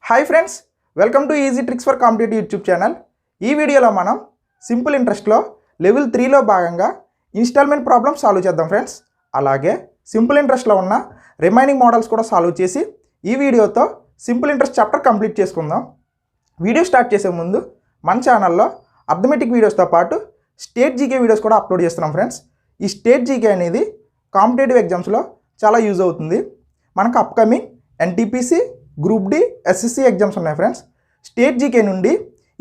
Hi friends, welcome to easy tricks for competitive YouTube channel. ఈ వీడియోలో మనం simple ఇంట్రెస్ట్లో లెవెల్ 3లో భాగంగా ఇన్స్టాల్మెంట్ ప్రాబ్లమ్ సాల్వ్ చేద్దాం ఫ్రెండ్స్. అలాగే సింపుల్ ఇంట్రెస్ట్లో ఉన్న రిమైనింగ్ మోడల్స్ కూడా సాల్వ్ చేసి ఈ వీడియోతో సింపుల్ ఇంట్రెస్ట్ చాప్టర్ కంప్లీట్ చేసుకుందాం. వీడియో స్టార్ట్ చేసే ముందు మన ఛానల్లో అర్థమెటిక్ వీడియోస్తో పాటు స్టేట్ జీకే వీడియోస్ కూడా అప్లోడ్ చేస్తున్నాం ఫ్రెండ్స్. ఈ స్టేట్ జీకే అనేది కాంపిటేటివ్ ఎగ్జామ్స్లో చాలా యూజ్ అవుతుంది. మనకు upcoming NTPC, group D, SSC exams ఉన్నాయి ఫ్రెండ్స్. స్టేట్ జీకే నుండి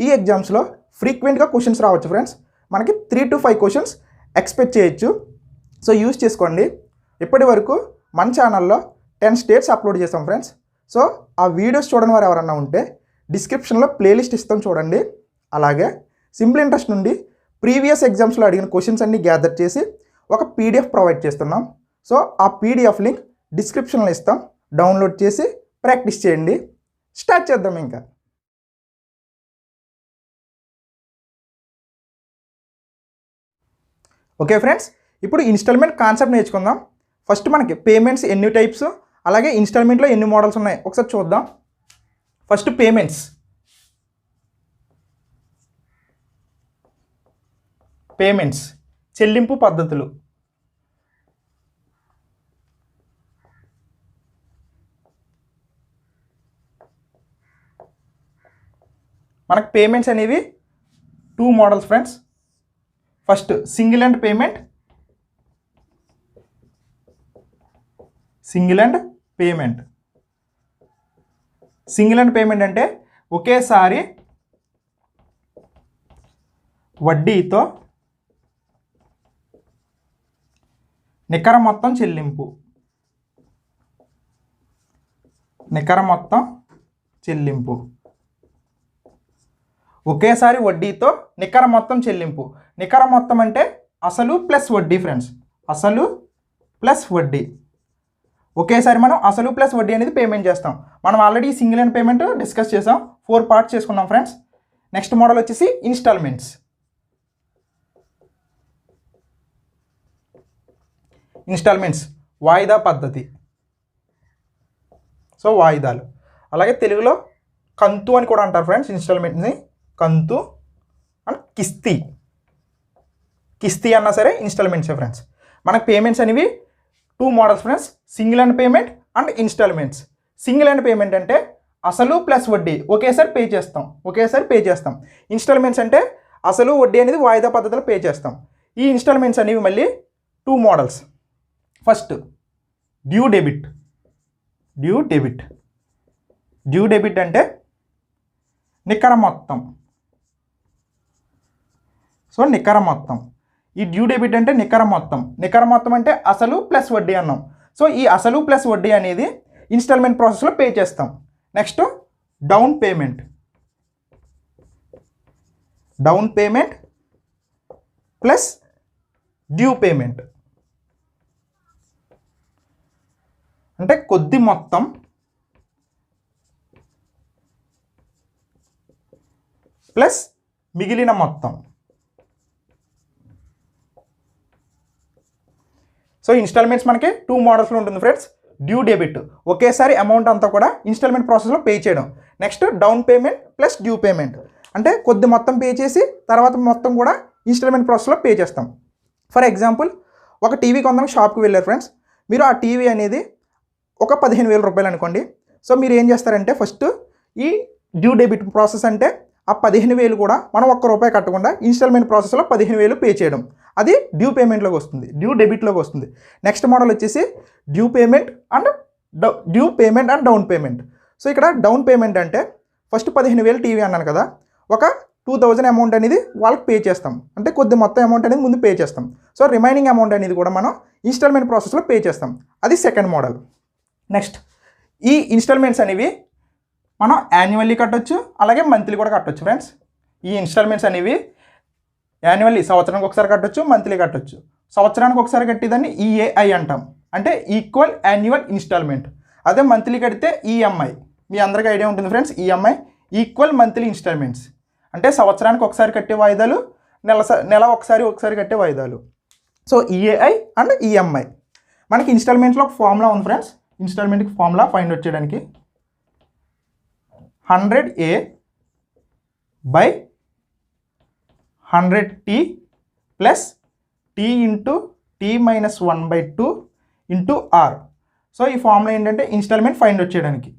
ఈ ఎగ్జామ్స్లో ఫ్రీక్వెంట్గా క్వశ్చన్స్ రావచ్చు ఫ్రెండ్స్. మనకి 3 to 5 క్వశ్చన్స్ ఎక్స్పెక్ట్ చేయొచ్చు. సో యూజ్ చేసుకోండి. ఇప్పటి వరకు మన ఛానల్లో 10 స్టేట్స్ అప్లోడ్ చేస్తాం ఫ్రెండ్స్. సో ఆ వీడియోస్ చూడని వారు ఎవరన్నా ఉంటే డిస్క్రిప్షన్లో ప్లేలిస్ట్ ఇస్తాం, చూడండి. అలాగే సింపుల్ ఇంట్రెస్ట్ నుండి ప్రీవియస్ ఎగ్జామ్స్లో అడిగిన క్వశ్చన్స్ అన్ని గ్యాదర్ చేసి ఒక పీడిఎఫ్ ప్రొవైడ్ చేస్తున్నాం. సో ఆ పీడిఎఫ్ లింక్ డిస్క్రిప్షన్లో ఇస్తాం, డౌన్లోడ్ చేసి ప్రాక్టీస్ చేయండి. స్టార్ట్ చేద్దాం ఇంకా. ఓకే ఫ్రెండ్స్, ఇప్పుడు ఇన్స్టాల్మెంట్ కాన్సెప్ట్ నేర్చుకుందాం. ఫస్ట్ మనకి పేమెంట్స్ ఎన్ని టైప్స్, అలాగే ఇన్స్టాల్మెంట్లో ఎన్ని మోడల్స్ ఉన్నాయి ఒకసారి చూద్దాం. ఫస్ట్ పేమెంట్స్ చెల్లింపు పద్ధతులు. మనకు పేమెంట్స్ అనేవి 2 models friends. First single and payment. Single and payment అంటే ఒకేసారి వడ్డీతో నికర మొత్తం చెల్లింపు. ఒకేసారి వడ్డీతో నికర మొత్తం చెల్లింపు. నికర మొత్తం అంటే అసలు ప్లస్ వడ్డీ ఫ్రెండ్స్. అసలు ప్లస్ వడ్డీ. ఒకేసారి మనం అసలు ప్లస్ వడ్డీ అనేది పేమెంట్ చేస్తాం. మనం already single and payment discuss చేసాం, 4 పార్ట్స్ చేసుకున్నాం ఫ్రెండ్స్. నెక్స్ట్ మోడల్ వచ్చేసి ఇన్స్టాల్మెంట్స్ వాయిదా పద్ధతి. సో వాయిదాలు. అలాగే తెలుగులో కంతు అని కూడా అంటారు ఫ్రెండ్స్. ఇన్స్టాల్మెంట్ని కంతు అండ్ కిస్తీ అన్నా సరే ఇన్స్టాల్మెంట్సే ఫ్రెండ్స్. మనకు పేమెంట్స్ అనేవి 2 models friends, single and payment and installments. Single and payment అంటే అసలు ప్లస్ వడ్డీ ఒకేసారి పే చేస్తాం. ఇన్స్టాల్మెంట్స్ అంటే అసలు వడ్డీ అనేది వాయిదా పద్ధతిలో పే చేస్తాం. ఈ ఇన్స్టాల్మెంట్స్ అనేవి మళ్ళీ 2 మోడల్స్. ఫస్ట్ డ్యూ డెబిట్ అంటే నికర మొత్తం. సో నికర మొత్తం. ఈ డ్యూ డెబిట్ అంటే నికర మొత్తం అంటే అసలు ప్లస్ వడ్డీ అన్నాం. సో ఈ అసలు ప్లస్ వడ్డీ అనేది ఇన్స్టాల్మెంట్ ప్రాసెస్లో పే చేస్తాం. Next down payment plus due payment అంటే కొద్ది మొత్తం ప్లస్ మిగిలిన మొత్తం. సో ఇన్స్టాల్మెంట్స్ మనకి 2 మోడల్స్లో ఉంటుంది ఫ్రెండ్స్. డ్యూ డెబిట్ ఒకేసారి అమౌంట్ అంతా కూడా ఇన్స్టాల్మెంట్ ప్రాసెస్లో పే చేయడం. Next down payment plus due payment అంటే కొద్ది మొత్తం పే చేసి తర్వాత మొత్తం కూడా ఇన్స్టాల్మెంట్ ప్రాసెస్లో పే చేస్తాం. ఫర్ ఎగ్జాంపుల్, ఒక టీవీ కొందాం షాప్కి వెళ్ళారు ఫ్రెండ్స్. మీరు ఆ టీవీ అనేది ఒక 15,000 రూపాయలు అనుకోండి. సో మీరు ఏం చేస్తారంటే ఫస్ట్ ఈ డ్యూ డెబిట్ ప్రాసెస్ అంటే ఆ 15,000 కూడా మనం ₹1 కట్టకుండా ఇన్స్టాల్మెంట్ ప్రాసెస్లో 15,000 పే చేయడం. అది డ్యూ పేమెంట్లోకి వస్తుంది, డ్యూ డెబిట్లోకి వస్తుంది. నెక్స్ట్ మోడల్ వచ్చేసి due payment and down payment. So ఇక్కడ డౌన్ పేమెంట్ అంటే ఫస్ట్ 15,000 టీవీ అన్నాను కదా, ఒక 2,000 అమౌంట్ అనేది వాళ్ళకి పే చేస్తాం. అంటే కొద్ది మొత్తం అమౌంట్ అనేది ముందు పే చేస్తాం. సో రిమైనింగ్ అమౌంట్ అనేది కూడా మనం ఇన్స్టాల్మెంట్ ప్రాసెస్లో పే చేస్తాం. అది సెకండ్ మోడల్. నెక్స్ట్ ఈ ఇన్స్టాల్మెంట్స్ అనేవి మనం యాన్యువల్లీ కట్టొచ్చు, అలాగే మంత్లీ కూడా కట్టొచ్చు ఫ్రెండ్స్. ఈ ఇన్స్టాల్మెంట్స్ అనేవి యాన్యువల్లీ సంవత్సరానికి ఒకసారి కట్టొచ్చు, మంత్లీ కట్టొచ్చు. సంవత్సరానికి ఒకసారి కట్టేదాన్ని ఈఏఐ అంటాం, అంటే ఈక్వల్ యాన్యువల్ ఇన్స్టాల్మెంట్. అదే మంత్లీ కడితే ఈఎంఐ. మీ అందరికీ ఐడియా ఉంటుంది friends, EMI equal monthly instalments. అంటే సంవత్సరానికి ఒకసారి కట్టే వాయిదాలు, నెల ఒకసారి కట్టే వాయిదాలు. So EAI and EMI. మనకి ఇన్స్టాల్మెంట్స్లో ఒక ఫార్ములా ఉంది ఫ్రెండ్స్. ఇన్స్టాల్మెంట్కి ఫార్ములా ఫైండ్ అవుట్ చేయడానికి 100A by 100T plus T into T minus 1/2 into R. So ఈ ఫార్ములా ఏంటంటే ఇన్స్టాల్మెంట్ ఫైండ్ అవుట్ చేయడానికి,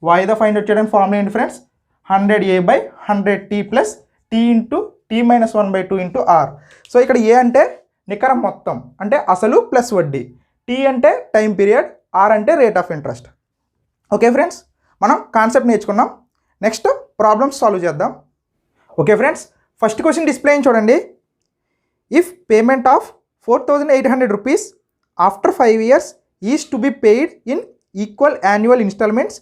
వాయిదా ఫైండ్ అవుట్ చేయడానికి ఫార్ములా ఏంటి friends? 100A by 100T plus T into T minus 1/2 into R. So ఇక్కడ A అంటే నికర మొత్తం అంటే అసలు ప్లస్ వడ్డీ, T అంటే టైం పీరియడ్, R అంటే rate of interest. Okay friends, మనం కాన్సెప్ట్ నేర్చుకున్నాం. నెక్స్ట్ ప్రాబ్లమ్స్ సాల్వ్ చేద్దాం. Okay friends, first question display చూడండి. If payment of 4,800 rupees after 5 years is to be paid in equal annual instalments,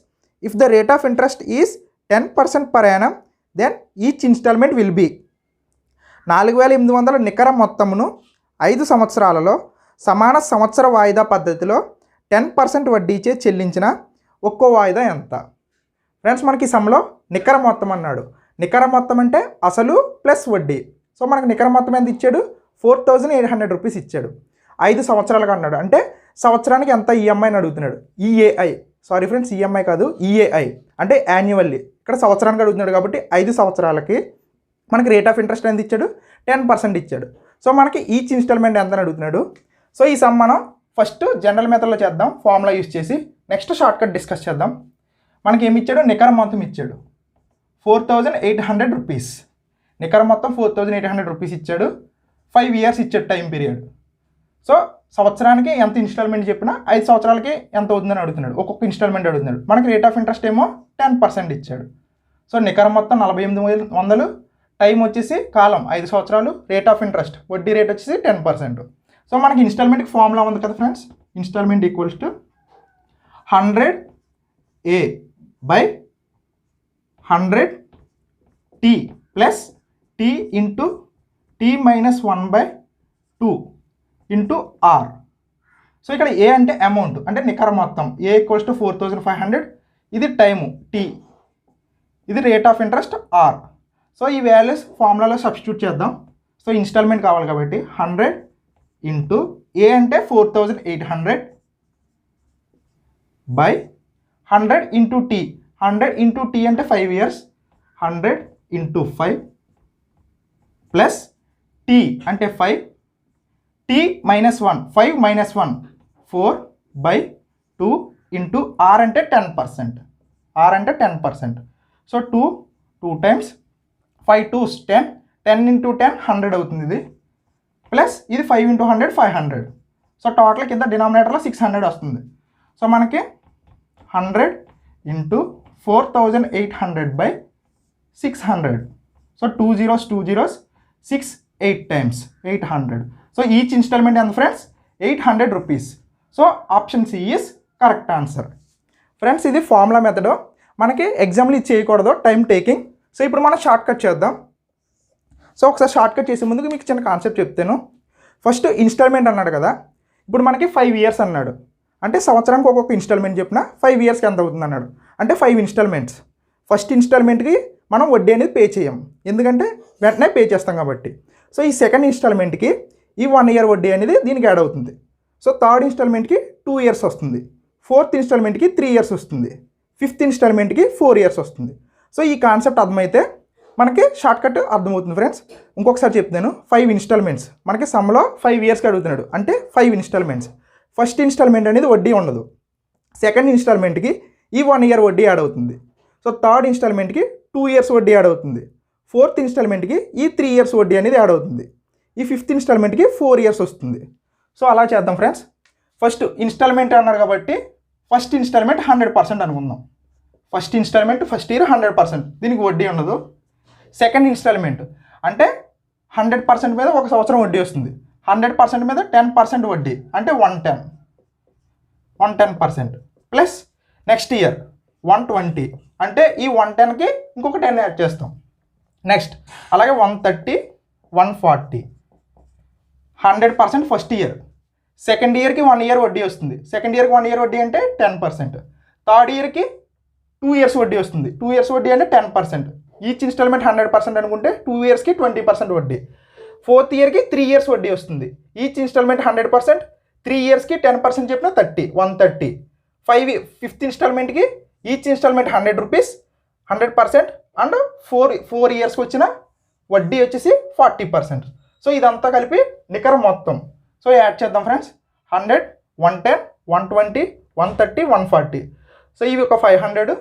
if the rate of interest is 10% per annum, then each instalment will be 4,800 నికర మొత్తమును 5 సంవత్సరాలలో సమాన సంవత్సర వాయిదా పద్ధతిలో 10% వడ్డీచే చెల్లించిన ఒక్కో వాయిదా ఎంత? ఫ్రెండ్స్, మనకి సమ్లో నికర మొత్తం అన్నాడు. నికర మొత్తం అంటే అసలు ప్లస్ వడ్డీ. సో మనకు నికర మొత్తం ఎంత ఇచ్చాడు? 4,800 రూపీస్ ఇచ్చాడు. 5 సంవత్సరాలుగా అన్నాడు, అంటే సంవత్సరానికి ఎంత ఈఎంఐని అడుగుతున్నాడు. ఈఏఐ, సారీ ఫ్రెండ్స్, ఈఎంఐ కాదు, ఈఏఐ అంటే యాన్యువల్లీ. ఇక్కడ సంవత్సరానికి అడుగుతున్నాడు కాబట్టి 5 సంవత్సరాలకి మనకి రేట్ ఆఫ్ ఇంట్రెస్ట్ ఎంత ఇచ్చాడు? 10% ఇచ్చాడు. సో మనకి ఈచ్ ఇన్స్టాల్మెంట్ ఎంత అని అడుగుతున్నాడు. సో ఈ సమ్ మనం ఫస్ట్ జనరల్ మెథడ్లో చేద్దాం ఫార్ములా యూజ్ చేసి, నెక్స్ట్ షార్ట్కట్ డిస్కస్ చేద్దాం. మనకి ఏమి ఇచ్చాడు? నికర మొత్తం ఇచ్చాడు 4,800 రూపీస్. నికర మొత్తం 4,800 రూపీస్ ఇచ్చాడు. 5 years ఇచ్చాడు టైం పీరియడ్. సో సంవత్సరానికి ఎంత ఇన్స్టాల్మెంట్ చెప్పినా 5 సంవత్సరాలకి ఎంత అవుతుందని అడుగుతున్నాడు. ఒక్కొక్క ఇన్స్టాల్మెంట్ అడుగుతున్నాడు. మనకి రేట్ ఆఫ్ ఇంట్రెస్ట్ ఏమో 10% ఇచ్చాడు. సో నికర మొత్తం 4,800, టైం వచ్చేసి కాలం 5 సంవత్సరాలు, రేట్ ఆఫ్ ఇంట్రెస్ట్ వడ్డీ రేట్ వచ్చేసి 10%. సో మనకి ఇన్స్టాల్మెంట్కి ఫార్ములా ఉంది కదా friends, installment equals to 100A by 100T plus T into T minus 1/2 into R. So ఇక్కడ ఏ అంటే అమౌంట్, అంటే నికర మొత్తం. ఏ ఈక్వల్స్ టు 4,500, ఇది టైము T, ఇది rate of interest R. So ఈ వాల్యూస్ ఫార్ములాలో సబ్స్టిట్యూట్ చేద్దాం. సో ఇన్స్టాల్మెంట్ కావాలి కాబట్టి 100 ఇంటూ ఏ అంటే 4,800 by 100 into T. 100 into T అంటే 5 years, 100 ఇంటూ 5 ప్లస్ T అంటే 5, T minus 1, 5 minus 1 4/2 into R అంటే 10%. R అంటే 10%. సో 2 టైమ్స్ 5 2s 10, 10 ఇంటూ 10 100 అవుతుంది ఇది, ప్లస్ ఇది 5 ఇంటూ 100 500. సో టోటల్ కింద డినామినేటర్లో 600 వస్తుంది. సో మనకి 100 into 4,800 by 600. So 2 zeros 2 zeros 6 8 times 800. So each instalment ఎంత friends? 800 rupees. So option C is correct answer. Friends, ఇది ఫార్ములా మెథడ్. మనకి ఎగ్జామ్లు ఇది చేయకూడదు, టైం టేకింగ్. సో ఇప్పుడు మనం షార్ట్ కట్ చేద్దాం. సో ఒకసారి షార్ట్ కట్ చేసే ముందుకు మీకు చిన్న కాన్సెప్ట్ చెప్తాను. ఫస్ట్ ఇన్స్టాల్మెంట్ అన్నాడు కదా, ఇప్పుడు మనకి 5 years అన్నాడు, అంటే సంవత్సరానికి ఒక్కొక్క ఇన్స్టాల్మెంట్ చెప్పిన 5 yearsకి ఎంత అవుతుంది అన్నాడు, అంటే 5 ఇన్స్టాల్మెంట్స్. ఫస్ట్ ఇన్స్టాల్మెంట్కి మనం వడ్డీ అనేది పే చేయం, ఎందుకంటే వెంటనే పే చేస్తాం కాబట్టి. సో ఈ సెకండ్ ఇన్స్టాల్మెంట్కి ఈ 1 year వడ్డీ అనేది దీనికి యాడ్ అవుతుంది. సో థర్డ్ ఇన్స్టాల్మెంట్కి 2 years వస్తుంది, ఫోర్త్ ఇన్స్టాల్మెంట్కి 3 years వస్తుంది, ఫిఫ్త్ ఇన్స్టాల్మెంట్కి 4 years వస్తుంది. సో ఈ కాన్సెప్ట్ అర్థమైతే మనకి షార్ట్కట్ అర్థమవుతుంది ఫ్రెండ్స్. ఇంకొకసారి చెప్తాను. 5 ఇన్స్టాల్మెంట్స్ మనకి సమ్లో 5 yearsకి అడుగుతున్నాడు, అంటే 5 ఇన్స్టాల్మెంట్స్. ఫస్ట్ ఇన్స్టాల్మెంట్ అనేది వడ్డీ ఉండదు, సెకండ్ ఇన్స్టాల్మెంట్కి ఈ 1 year వడ్డీ యాడ్ అవుతుంది. సో థర్డ్ ఇన్స్టాల్మెంట్కి 2 years వడ్డీ యాడ్ అవుతుంది, ఫోర్త్ ఇన్స్టాల్మెంట్కి ఈ 3 years వడ్డీ అనేది యాడ్ అవుతుంది, ఈ ఫిఫ్త్ ఇన్స్టాల్మెంట్కి 4 years వస్తుంది. సో అలా చేద్దాం ఫ్రెండ్స్. ఫస్ట్ ఇన్స్టాల్మెంట్ అన్నారు కాబట్టి ఫస్ట్ ఇన్స్టాల్మెంట్ 100% అనుకుందాం. ఫస్ట్ ఇన్స్టాల్మెంట్ ఫస్ట్ ఇయర్ 100%, దీనికి వడ్డీ ఉండదు. సెకండ్ ఇన్స్టాల్మెంట్ అంటే 100% మీద 1 సంవత్సరం వడ్డీ వస్తుంది, 100% మీద 10% వడ్డీ అంటే 110% ప్లస్ నెక్స్ట్ ఇయర్ 120, అంటే ఈ 110కి ఇంకొక 10 యాడ్ చేస్తాం. నెక్స్ట్ అలాగే 130 140, 100% ఫస్ట్ ఇయర్. సెకండ్ ఇయర్కి 1 year వడ్డీ వస్తుంది, సెకండ్ ఇయర్కి 1 year వడ్డీ అంటే 10%. థర్డ్ ఇయర్కి 2 years వడ్డీ వస్తుంది, 2 years వడ్డీ అంటే 10%. ఈచ్ ఇన్స్టాల్మెంట్ 100% అనుకుంటే 2 yearsకి 20% వడ్డీ. ఫోర్త్ ఇయర్కి 3 years వడ్డీ వస్తుంది, ఈచ్ ఇన్స్టాల్మెంట్ 100%, 3 yearsకి 10% చెప్పిన 30 130. ఫిఫ్త్ ఇన్స్టాల్మెంట్కి ఈచ్ ఇన్స్టాల్మెంట్ 100 రూపీస్, 100% అండ్ 4 ఇయర్స్కి వచ్చిన వడ్డీ వచ్చేసి 40%. సో ఇదంతా కలిపి నికర మొత్తం. సో యాడ్ చేద్దాం ఫ్రెండ్స్. 100, 110, 120, 130, 140. సో ఇవి ఒక 500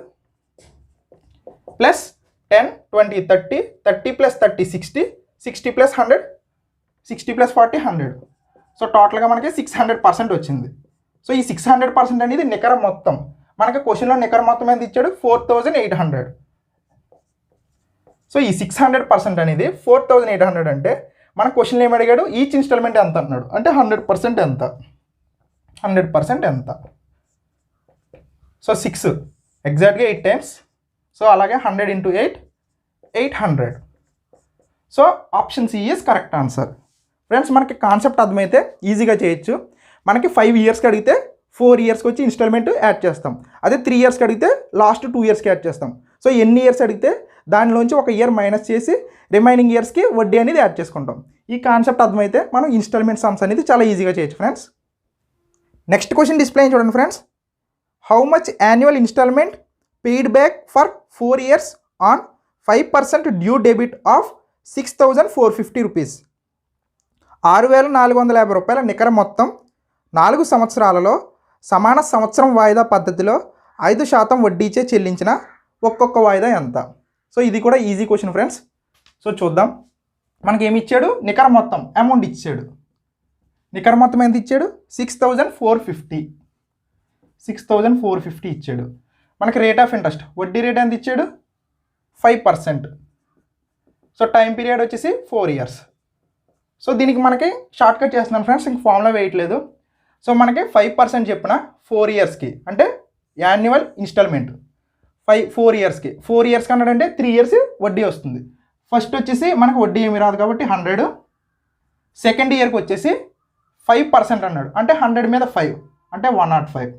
plus 10, 20, 30, 30 plus 30 60, 60 plus 100, 60 plus 40 100. So టోటల్గా మనకి 600% వచ్చింది. సో ఈ 600% అనేది నికర మొత్తం. మనకి క్వశ్చన్లో నికర మొత్తం ఎంత ఇచ్చాడు? 4800. సో ఈ 600% అనేది 4800 అంటే మన క్వశ్చన్లో ఏమి అడిగాడు? ఈచ్ ఇన్స్టాల్మెంట్ ఎంత అన్నాడు, అంటే 100% ఎంత? 100% ఎంత? సో 6 ఎగ్జాక్ట్గా 8 టైమ్స్. సో అలాగే 100 × 8 800. So option C is correct answer. Friends మనకి కాన్సెప్ట్ అర్థమైతే ఈజీగా చేయొచ్చు. మనకి 5 ఇయర్స్కి అడిగితే 4 ఇయర్స్కి వచ్చి ఇన్స్టాల్మెంట్ యాడ్ చేస్తాం. అదే 3 ఇయర్స్కి అడిగితే లాస్ట్ 2 ఇయర్స్కి యాడ్ చేస్తాం. సో ఎన్ని ఇయర్స్ అడిగితే దానిలోంచి ఒక ఇయర్ మైనస్ చేసి రిమైనింగ్ ఇయర్స్కి వడ్డీ అనేది యాడ్ చేసుకుంటాం. ఈ కాన్సెప్ట్ అర్థమైతే మనం ఇన్స్టాల్మెంట్ సమ్స్ అనేది చాలా ఈజీగా చేయొచ్చు ఫ్రెండ్స్. నెక్స్ట్ క్వశ్చన్ డిస్ప్లే చూడండి friends. How much annual installment paid back for 4 years on 5% due debit of 6450 rupees. 6450 రూపాయల నికర మొత్తం 4 సంవత్సరాలలో సమాన సంవత్సరం వాయిదా పద్ధతిలో 5% వడ్డీచే చెల్లించిన ఒక్కొక్క వాయిదా ఎంత? సో ఇది కూడా ఈజీ క్వశ్చన్ ఫ్రెండ్స్. సో చూద్దాం. మనకి ఏమి ఇచ్చాడు? నికర మొత్తం అమౌంట్ ఇచ్చాడు. నికర మొత్తం ఎంత ఇచ్చాడు? 6450 ఇచ్చాడు. మనకి రేట్ ఆఫ్ ఇంట్రెస్ట్ వడ్డీ రేట్ ఎంత ఇచ్చాడు? 5%. సో టైం పీరియడ్ వచ్చేసి 4 ఇయర్స్. సో దీనికి మనకి షార్ట్ కట్ చేస్తున్నాను ఫ్రెండ్స్, ఇంక ఫార్ములా వేయట్లేదు. సో మనకి 5% చెప్పిన 4 ఇయర్స్కి అంటే యాన్యువల్ ఇన్స్టాల్మెంట్ 4 ఇయర్స్కి. 4 ఇయర్స్కి అన్నాడంటే 3 ఇయర్స్ వడ్డీ వస్తుంది. ఫస్ట్ వచ్చేసి మనకు వడ్డీ ఏమి రాదు కాబట్టి 100. సెకండ్ ఇయర్కి వచ్చేసి 5% అన్నాడు అంటే 100 మీద 5 అంటే 105.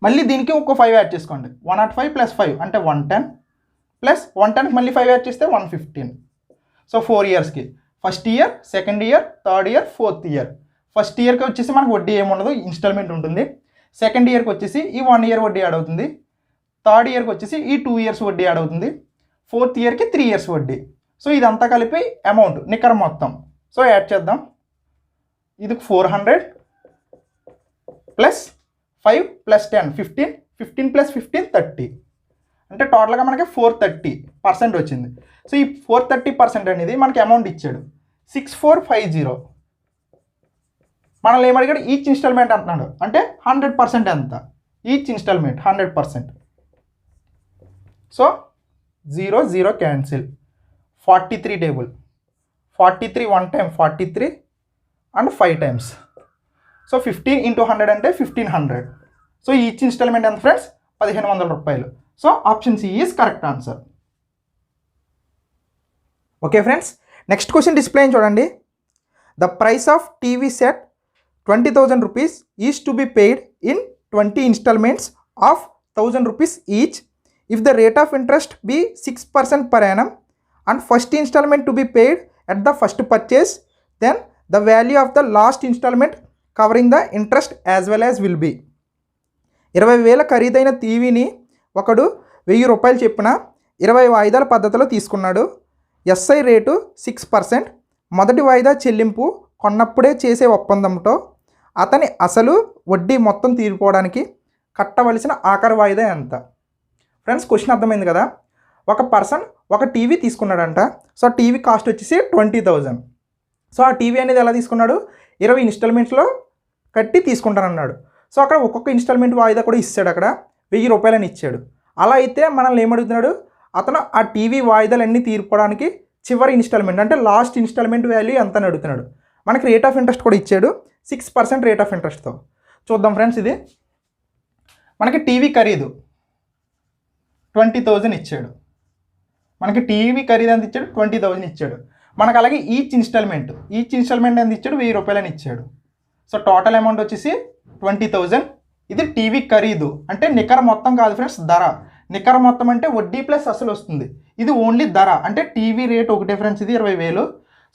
మళ్ళీ దీనికి ఒక 5 యాడ్ చేసుకోండి. 105 ప్లస్ 5 అంటే 110 ప్లస్ 110కి మళ్ళీ 5 యాడ్ చేస్తే 115. సో 4 ఇయర్స్కి first year, second year, third year, fourth year. First ఇయర్కి వచ్చేసి మనకు వడ్డీ ఏముండదు, ఇన్స్టాల్మెంట్ ఉంటుంది. సెకండ్ ఇయర్కి వచ్చేసి ఈ 1 ఇయర్ వడ్డీ యాడ్ అవుతుంది. థర్డ్ ఇయర్కి వచ్చేసి ఈ 2 ఇయర్స్ వడ్డీ యాడ్ అవుతుంది. ఫోర్త్ ఇయర్కి 3 ఇయర్స్ వడ్డీ. సో ఇదంతా కలిపి అమౌంట్ నికర మొత్తం. సో యాడ్ చేద్దాం. ఇది 400 ప్లస్ 5 ప్లస్ 10 15, 15 ప్లస్ 15 30. అంటే టోటల్గా మనకి 430% వచ్చింది. సో ఈ 430% అనేది మనకి అమౌంట్ ఇచ్చాడు 6450. మనల్ని ఏమడిగాడు? ఈచ్ ఇన్స్టాల్మెంట్ అంటున్నాడు అంటే 100% ఎంత? Each instalment 100%. So 0 0 cancel. 43 table 43 1 time 43 and 5 times. So 15 × 100 అంటే 1500. సో ఈచ్ ఇన్స్టాల్మెంట్ ఎంత ఫ్రెండ్స్? 1500 రూపాయలు. So option C is correct answer. Okay friends, next question display చూడండి. The price of TV set 20,000 rupees is to be paid in 20 instalments ఆఫ్ 1000 rupees each if the rate of interest be 6% per annum and first installment to be paid at the first purchase, then the value of the last installment covering the interest as well as will be. 20,000 ఖరీదైన టీవీని ఒకడు 1000 రూపాయలు చెప్పిన 20 వాయిదాల పద్ధతిలో తీసుకున్నాడు. SI rate 6%. మొదటి వాయిదా చెల్లింపు కొన్నప్పుడే చేసే ఒప్పందంతో అతని అసలు వడ్డీ మొత్తం తీరిపోవడానికి కట్టవలసిన ఆఖరి వాయిదా ఎంత? ఫ్రెండ్స్ క్వశ్చన్ అర్థమైంది కదా. ఒక పర్సన్ ఒక టీవీ తీసుకున్నాడంట. సో టీవీ కాస్ట్ వచ్చేసి 20,000. సో ఆ టీవీ అనేది ఎలా తీసుకున్నాడు? 20 ఇన్స్టాల్మెంట్స్లో కట్టి తీసుకుంటానన్నాడు. సో అక్కడ ఒక్కొక్క ఇన్స్టాల్మెంట్ వాయిదా కూడా ఇచ్చాడు. అక్కడ 1000 రూపాయలని ఇచ్చాడు. అలా అయితే మనల్ని ఏమడుగుతున్నాడు? అతను ఆ టీవీ వాయిదాలన్నీ తీర్పడానికి చివరి ఇన్స్టాల్మెంట్ అంటే లాస్ట్ ఇన్స్టాల్మెంట్ వాల్యూ ఎంత అని అడుగుతున్నాడు. మనకి రేట్ ఆఫ్ ఇంట్రెస్ట్ కూడా ఇచ్చాడు 6% రేట్ ఆఫ్ ఇంట్రెస్ట్తో. చూద్దాం ఫ్రెండ్స్. ఇది మనకి టీవీ ఖరీదు 20,000 ఇచ్చాడు. మనకి టీవీ ఖరీదు ఎంత ఇచ్చాడు? 20,000 ఇచ్చాడు. మనకు అలాగే ఈచ్ ఇన్స్టాల్మెంట్ ఎంత ఇచ్చాడు? 1000 రూపాయలని ఇచ్చాడు. సో టోటల్ అమౌంట్ వచ్చేసి 20,000. ఇది టీవీ ఖరీదు అంటే నికర మొత్తం కాదు ఫ్రెండ్స్, ధర. నికర మొత్తం అంటే వడ్డీ ప్లస్ అసలు వస్తుంది. ఇది ఓన్లీ ధర అంటే టీవీ రేట్ ఒకటే ఫ్రెండ్స్, ఇది 20,000.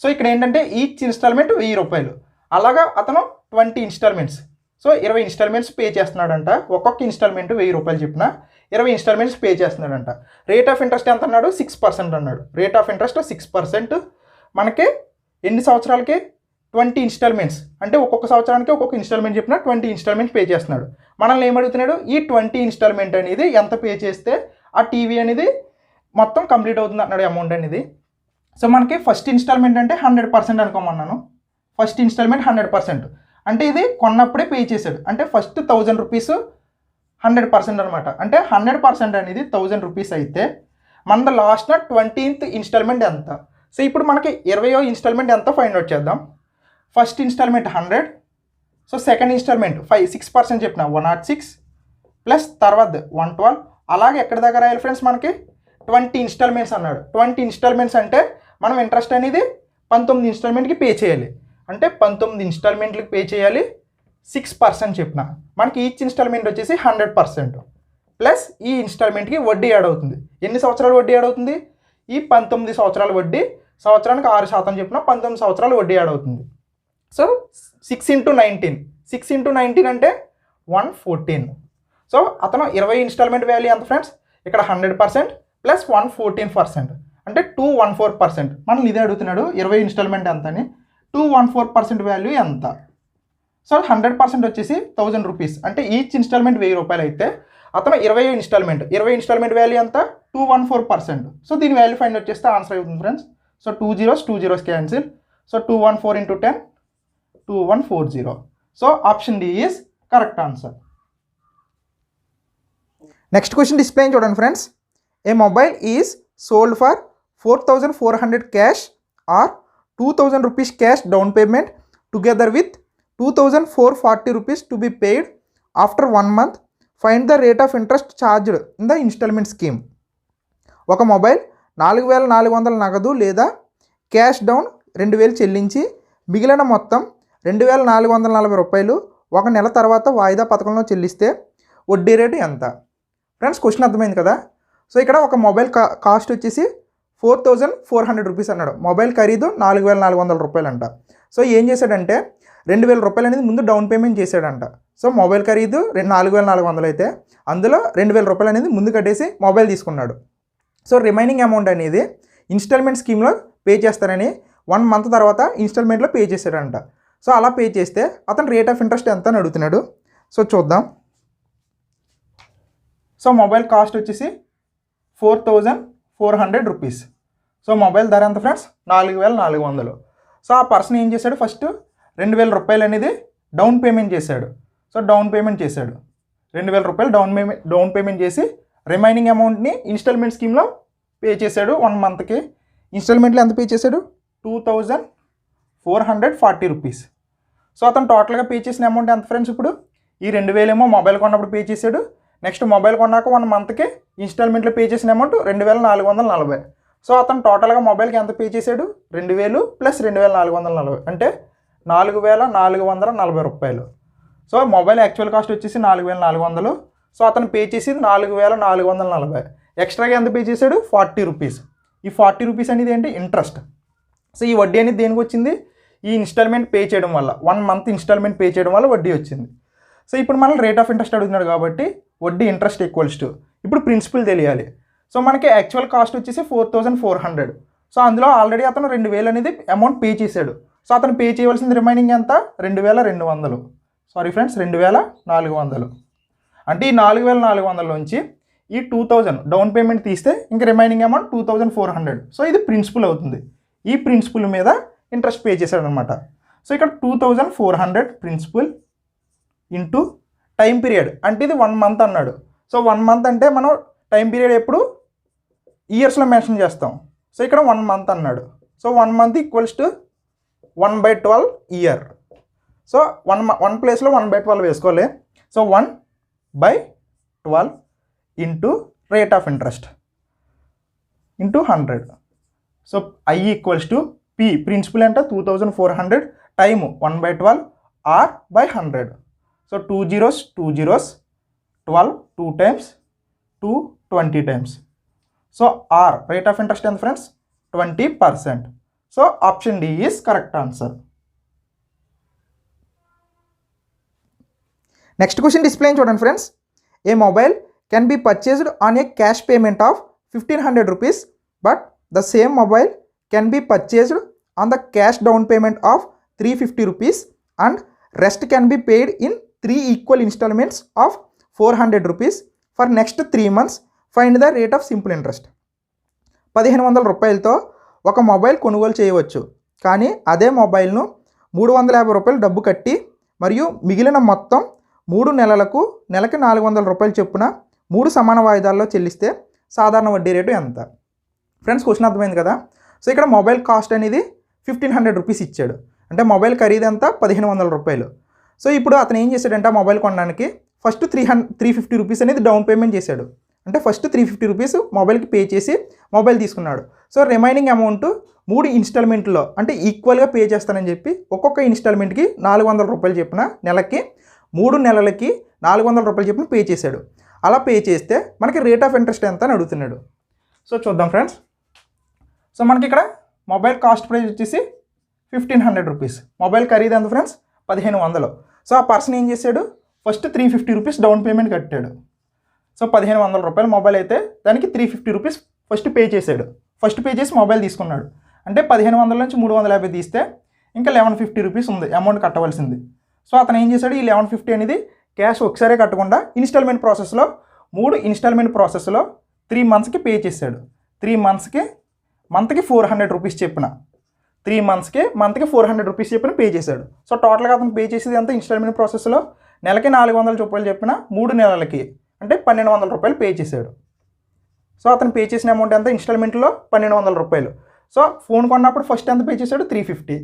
సో ఇక్కడ ఏంటంటే ఈచ్ ఇన్స్టాల్మెంట్ 1000 రూపాయలు. అలాగా అతను 20 ఇన్స్టాల్మెంట్స్, సో 20 ఇన్స్టాల్మెంట్స్ పే చేస్తున్నాడంట. ఒక్కొక్క ఇన్స్టాల్మెంట్ 1000 రూపాయలు చెప్పిన 20 ఇన్స్టాల్మెంట్స్ పే చేస్తున్నాడంట. రేట్ ఆఫ్ ఇంట్రెస్ట్ ఎంత అన్నాడు? 6% అన్నాడు. Rate of interest 6%. మనకి ఎన్ని సంవత్సరాలకి? 20 ఇన్స్టాల్మెంట్స్. అంటే ఒక్కొక్క సంవత్సరానికి ఒక్కొక్క ఇన్స్టాల్మెంట్ చెప్పిన 20 ఇన్స్టాల్మెంట్ పే చేస్తున్నాడు. మనల్ని ఏమడుగుతున్నాడు? ఈ 20 ఇన్స్టాల్మెంట్ అనేది ఎంత పే చేస్తే ఆ టీవీ అనేది మొత్తం కంప్లీట్ అవుతుంది అన్నాడు అమౌంట్ అనేది. సో మనకి ఫస్ట్ ఇన్స్టాల్మెంట్ అంటే 100% అనుకోమన్నాను. First installment 100%. అంటే ఇది కొన్నప్పుడే పే చేశాడు. అంటే ఫస్ట్ 1000 రూపీస్ 100% అనమాట. అంటే 100% అనేది 1000 రూపీస్ అయితే మన లాస్ట్న 20th ఇన్స్టాల్మెంట్ ఎంత? సో ఇప్పుడు మనకి 20వ ఇన్స్టాల్మెంట్ ఎంత ఫైండ్ అవుట్ చేద్దాం. First installment 100. So second installment 6% చెప్పిన 106 ప్లస్ తర్వాత 112. అలాగే ఎక్కడి దగ్గర రాయాలి ఫ్రెండ్స్? మనకి 20 ఇన్స్టాల్మెంట్స్ అన్నాడు. 20 ఇన్స్టాల్మెంట్స్ అంటే మనం ఇంట్రెస్ట్ అనేది 19 ఇన్స్టాల్మెంట్కి పే చేయాలి. అంటే 19 ఇన్స్టాల్మెంట్లకి పే చేయాలి. 6% చెప్పిన మనకి ఈచ్ ఇన్స్టాల్మెంట్ వచ్చేసి 100% ప్లస్ ఈ ఇన్స్టాల్మెంట్కి వడ్డీ యాడ్ అవుతుంది. ఎన్ని సంవత్సరాలు వడ్డీ యాడ్ అవుతుంది? ఈ 19 సంవత్సరాల వడ్డీ, సంవత్సరానికి 6% చెప్పిన 19 సంవత్సరాలు వడ్డీ యాడ్ అవుతుంది. సో 6 × 19. 6 × 19 అంటే 114. సో అతను 20 ఇన్స్టాల్మెంట్ వాల్యూ ఎంత ఫ్రెండ్స్? ఇక్కడ 100% ప్లస్ 114% అంటే 214%. మనం ఇదే అడుగుతున్నాడు 20 ఇన్స్టాల్మెంట్ ఎంత అని. 214% వాల్యూ ఎంత? సో 100% వచ్చేసి 1000 రూపీస్. అంటే ఈచ్ ఇన్స్టాల్మెంట్ 1000 రూపాయలు అయితే అతను 20 ఇన్స్టాల్మెంట్ వాల్యూ ఎంత? 214%. సో దీని వాల్యూ ఫైండ్ అవుట్ చేస్తే ఆన్సర్ అవుతుంది friends. So 2 zeros cancel. So 214 × 10 2140. So option D is correct answer. Next question display చూడండి friends. A mobile is sold for 4400 cash or 2000 rupees cash down payment together with 2440 rupees to be paid after 1 month. Find the rate of interest charged in the instalment scheme. ఒక mobile 4400 నగదు లేదా cash down 2000 చెల్లించి మిగిలిన మొత్తం 2440 రూపాయలు 1 నెల తర్వాత వాయిదా పథకంలో చెల్లిస్తే వడ్డీ రేటు ఎంత? ఫ్రెండ్స్ క్వశ్చన్ అర్థమైంది కదా. సో ఇక్కడ ఒక మొబైల్ కాస్ట్ వచ్చేసి 4400 రూపీస్ అన్నాడు. మొబైల్ ఖరీదు 4400 రూపాయలు అంట. సో ఏం చేశాడంటే 2000 రూపాయలు అనేది ముందు డౌన్ పేమెంట్ చేశాడంట. సో మొబైల్ ఖరీదు 4400 అయితే అందులో 2000 రూపాయలు అనేది ముందు కట్టేసి మొబైల్ తీసుకున్నాడు. సో రిమైనింగ్ అమౌంట్ అనేది ఇన్స్టాల్మెంట్ స్కీమ్లో పే చేస్తారని 1 month తర్వాత ఇన్స్టాల్మెంట్లో పే చేశాడంట. సో అలా పే చేస్తే అతను రేట్ ఆఫ్ ఇంట్రెస్ట్ ఎంత అని అడుగుతున్నాడు. సో చూద్దాం. సో మొబైల్ కాస్ట్ వచ్చేసి 4400 రూపీస్. సో మొబైల్ ధర ఎంత ఫ్రెండ్స్? 4400. సో ఆ పర్సన్ ఏం చేశాడు? ఫస్ట్ 2000 రూపాయలు అనేది డౌన్ పేమెంట్ చేశాడు. సో డౌన్ పేమెంట్ చేశాడు 2000 రూపాయలు డౌన్ పేమెంట్ చేసి రిమైనింగ్ అమౌంట్ని ఇన్స్టాల్మెంట్ స్కీమ్లో పే చేశాడు 1 monthకి. ఇన్స్టాల్మెంట్లో ఎంత పే చేశాడు? 2440 రూపీస్. సో అతను టోటల్గా పే చేసిన అమౌంట్ ఎంత ఫ్రెండ్స్? ఇప్పుడు ఈ 2000 ఏమో మొబైల్ కొన్నప్పుడు పే చేశాడు. నెక్స్ట్ మొబైల్ కొన్నాక 1 monthకి ఇన్స్టాల్మెంట్లో పే చేసిన అమౌంట్ 2440. సో అతను టోటల్గా మొబైల్కి ఎంత పే చేశాడు? 2000 ప్లస్ 2440 అంటే 4440 రూపాయలు. సో మొబైల్ యాక్చువల్ కాస్ట్ వచ్చేసి 4400. సో అతను పే చేసేది 4440. ఎక్స్ట్రాగా ఎంత పే చేశాడు? 40 రూపీస్. ఈ 40 రూపీస్ అనేది ఏంటి? ఇంట్రెస్ట్. సో ఈ వడ్డీ అనేది దేనికి వచ్చింది? ఈ ఇన్స్టాల్మెంట్ పే చేయడం వల్ల 1 month ఇన్స్టాల్మెంట్ పే చేయడం వల్ల వడ్డీ వచ్చింది. సో ఇప్పుడు మనం రేట్ ఆఫ్ ఇంట్రెస్ట్ అడుగుతున్నాడు కాబట్టి వడ్డీ ఇంట్రెస్ట్ ఈక్వల్స్ టు ఇప్పుడు ప్రిన్సిపల్ తెలియాలి. సో మనకి యాక్చువల్ కాస్ట్ వచ్చేసి 4400. సో అందులో ఆల్రెడీ అతను 2000 అనేది అమౌంట్ పే చేశాడు. సో అతను పే చేయవలసింది రిమైనింగ్ ఎంత? 2200. Sorry friends 2400. అంటే ఈ 4400 నుంచి ఈ 2000 డౌన్ పేమెంట్ తీస్తే ఇంక రిమైనింగ్ అమౌంట్ 2400. సో ఇది ప్రిన్సిపల్ అవుతుంది. ఈ ప్రిన్సిపల్ మీద ఇంట్రెస్ట్ పే చేశాడు అనమాట. సో ఇక్కడ 2400 ప్రిన్సిపల్ ఇంటూ టైం పీరియడ్ అంటే ఇది 1 month అన్నాడు. సో 1 month అంటే మనం టైం పీరియడ్ ఎప్పుడు ఇయర్స్లో మెన్షన్ చేస్తాం. సో ఇక్కడ 1 month అన్నాడు. So 1 month equals to 1/12 year. So 1 ప్లేస్లో 1/12 వేసుకోవాలి. So 1/12 into rate of interest into 100. So I equals to P principal అంటే 2400 time 1/12 r/100. So 2 zeros 12 2 times 2 20 times. So R rate of interest ఎంత friends? 20%. So option D is correct answer. Next question display చూడండి friends. A mobile can be purchased on a cash payment of 1500 rupees, but the same mobile can be purchased on the cash down payment of 350 rupees and rest can be paid in 3 equal installments of 400 rupees for next 3 months. Find the rate of simple interest. 1500 రూపాయలతో ఒక mobile కొనుగోలు చేయవచ్చు, కానీ అదే మొబైల్ను 350 రూపాయలు డబ్బు కట్టి మరియు మిగిలిన మొత్తం 3 నెలలకు నెలకి 400 రూపాయలు చొప్పున 3 సమాన వాయిదాల్లో చెల్లిస్తే సాధారణ వడ్డీ రేటు ఎంత? ఫ్రెండ్స్, క్వశ్చన్ అర్థమైంది కదా. సో ఇక్కడ మొబైల్ కాస్ట్ అనేది 1500 రూపీస్ ఇచ్చాడు, అంటే మొబైల్ ఖరీదు ఎంత? 1500 రూపాయలు. సో ఇప్పుడు అతను ఏం చేశాడంటే మొబైల్ కొనడానికి ఫస్ట్ 350 రూపీస్ అనేది డౌన్ పేమెంట్ చేశాడు. అంటే ఫస్ట్ 350 రూపీస్ మొబైల్కి పే చేసి మొబైల్ తీసుకున్నాడు. సో రిమైనింగ్ అమౌంట్ 3 ఇన్స్టాల్మెంట్లో అంటే ఈక్వల్గా పే చేస్తానని చెప్పి ఒక్కొక్క ఇన్స్టాల్మెంట్కి 400 రూపాయలు చెప్పిన నెలకి 3 నెలలకి 400 రూపాయలు చెప్పిన పే చేశాడు. అలా పే చేస్తే మనకి రేట్ ఆఫ్ ఇంట్రెస్ట్ ఎంత అని అడుగుతున్నాడు. సో చూద్దాం ఫ్రెండ్స్. సో మనకి ఇక్కడ మొబైల్ కాస్ట్ ప్రైస్ వచ్చేసి 1500 రూపీస్, మొబైల్ ఖరీదు ఎంత ఫ్రెండ్స్? 1500. సో ఆ పర్సన్ ఏం చేశాడు? ఫస్ట్ 350 రూపీస్ డౌన్ పేమెంట్ కట్టాడు. సో 1500 రూపాయల మొబైల్ అయితే దానికి 350 రూపీస్ ఫస్ట్ పే చేశాడు. ఫస్ట్ పే చేసి మొబైల్ తీసుకున్నాడు. అంటే 1500 నుంచి 350 తీస్తే ఇంకా 1150 రూపీస్ ఉంది అమౌంట్ కట్టవలసింది. సో అతను ఏం చేశాడు? ఈ 1150 అనేది క్యాష్ ఒకసారే కట్టకుండా ఇన్స్టాల్మెంట్ ప్రాసెస్లో 3 ఇన్స్టాల్మెంట్ ప్రాసెస్లో 3 మంత్స్కి పే చేశాడు. 3 మంత్స్కి మంత్కి 400 రూపీస్ చెప్పిన 3 మంత్స్కి మంత్కి 400 రూపీస్ చెప్పిన పే చేశాడు. సో టోటల్గా అతను పే చేసేది ఎంత ఇన్స్టాల్మెంట్ ప్రాసెస్లో? నెలకి 400 రూపాయలు చెప్పిన 3 నెలలకి అంటే 1200 రూపాయలు పే చేశాడు. సో అతను పే చేసిన అమౌంట్ ఎంత ఇన్స్టాల్మెంట్లో? 1200 రూపాయలు. సో ఫోన్ కొన్నప్పుడు ఫస్ట్ ఎంత పే చేశాడు? 350.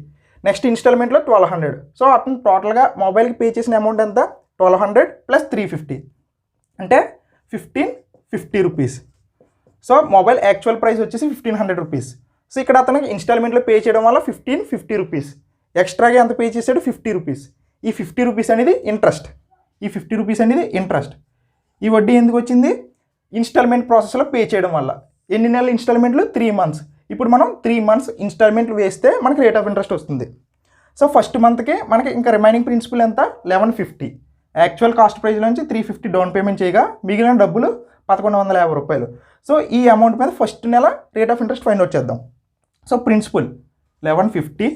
నెక్స్ట్ ఇన్స్టాల్మెంట్లో 1200. సో అతను టోటల్గా మొబైల్కి పే చేసిన అమౌంట్ ఎంత? 1200 ప్లస్ 350 అంటే 1550 rupees. So mobile actual price వచ్చేసి 1500 రూపీస్. సో ఇక్కడ అతనికి ఇన్స్టాల్మెంట్లో పే చేయడం వల్ల 1550 రూపీస్ ఎక్స్ట్రాగా ఎంత పే చేశాడు? 50 రూపీస్. ఈ 50 రూపీస్ అనేది ఇంట్రెస్ట్. ఈ 50 రూపీస్ అనేది ఇంట్రెస్ట్. ఈ వడ్డీ ఎందుకు వచ్చింది? ఇన్స్టాల్మెంట్ ప్రాసెస్లో పే చేయడం వల్ల. ఎన్ని నెలల ఇన్స్టాల్మెంట్లు? 3 మంత్స్. ఇప్పుడు మనం 3 మంత్స్ ఇన్స్టాల్మెంట్లు వేస్తే మనకి రేట్ ఆఫ్ ఇంట్రెస్ట్ వస్తుంది. సో ఫస్ట్ మంత్కి మనకి ఇంకా రిమైనింగ్ ప్రిన్సిపల్ ఎంత? 1150. యాక్చువల్ కాస్ట్ ప్రైస్ నుంచి 350 డౌన్ పేమెంట్ చేయగా మిగిలిన డబ్బులు 1150 రూపాయలు. సో ఈ అమౌంట్ మీద ఫస్ట్ నెల rate of interest find out చేద్దాం. So principal 1150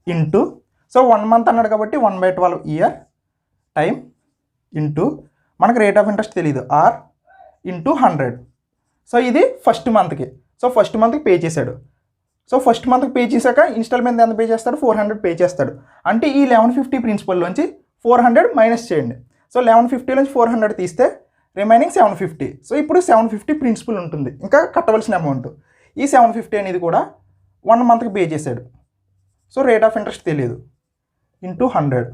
into, so 1 month అన్నాడు కాబట్టి 1/12 ఇయర్ టైం ఇంటూ మనకు రేట్ ఆఫ్ ఇంట్రెస్ట్ తెలియదు ఆర్ ఇంటూ 100. సో ఇది ఫస్ట్ మంత్కి. సో ఫస్ట్ మంత్కి పే చేశాడు. సో ఫస్ట్ మంత్కి పే చేశాక ఇన్స్టాల్మెంట్ ఎంత పే చేస్తాడు? 400 పే చేస్తాడు. అంటే ఈ 1150 ప్రిన్సిపల్లోంచి 400 మైనస్ చేయండి. సో 1150 నుంచి 400 తీస్తే రిమైనింగ్ 750. సో ఇప్పుడు 750 ప్రిన్సిపల్ ఉంటుంది, ఇంకా కట్టవలసిన అమౌంట్. ఈ 750 అనేది కూడా 1 మంత్కి పే చేశాడు. సో రేట్ ఆఫ్ ఇంట్రెస్ట్ తెలియదు ఇంటూ 100.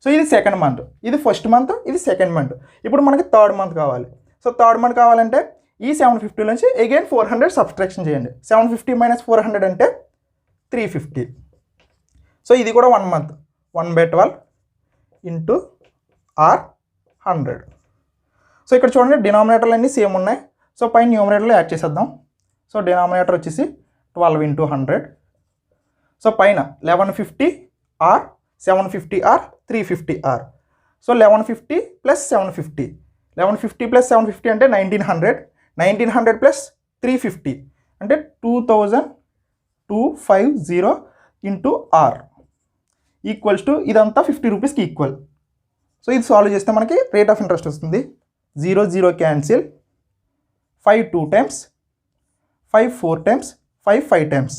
సో ఇది సెకండ్ మంత్, ఇది ఫస్ట్ మంత్, ఇది సెకండ్ మంత్. ఇప్పుడు మనకి థర్డ్ మంత్ కావాలి. సో థర్డ్ మంత్ కావాలంటే ఈ 750 నుంచి అగైన్ 400 సబ్స్ట్రాక్షన్ చేయండి. 750 మైనస్ 400 అంటే 350. సో ఇది కూడా 1 మంత్. 1/12 into are 100. సో ఇక్కడ చూడండి డినామినేటర్లు అన్నీ సేమ్ ఉన్నాయి. సో పైన న్యూమరేటర్లో యాడ్ చేసేద్దాం. సో డినామినేటర్ వచ్చేసి 12 ఇంటూ 100. సో పైన 1150 R 750 R 350 R. So 1150 plus 750, 1150 plus 750 అంటే 1900, 1900 ప్లస్ 350 అంటే 2250 ఇంటూ ఆర్ ఈక్వల్స్ టు ఇదంతా 50 రూపీస్కి ఈక్వల్. సో ఇది సాల్వ్ చేస్తే మనకి రేట్ ఆఫ్ ఇంట్రెస్ట్ వస్తుంది. 0 0 cancel, 5 2 times, 5 4 times, 5 5 times.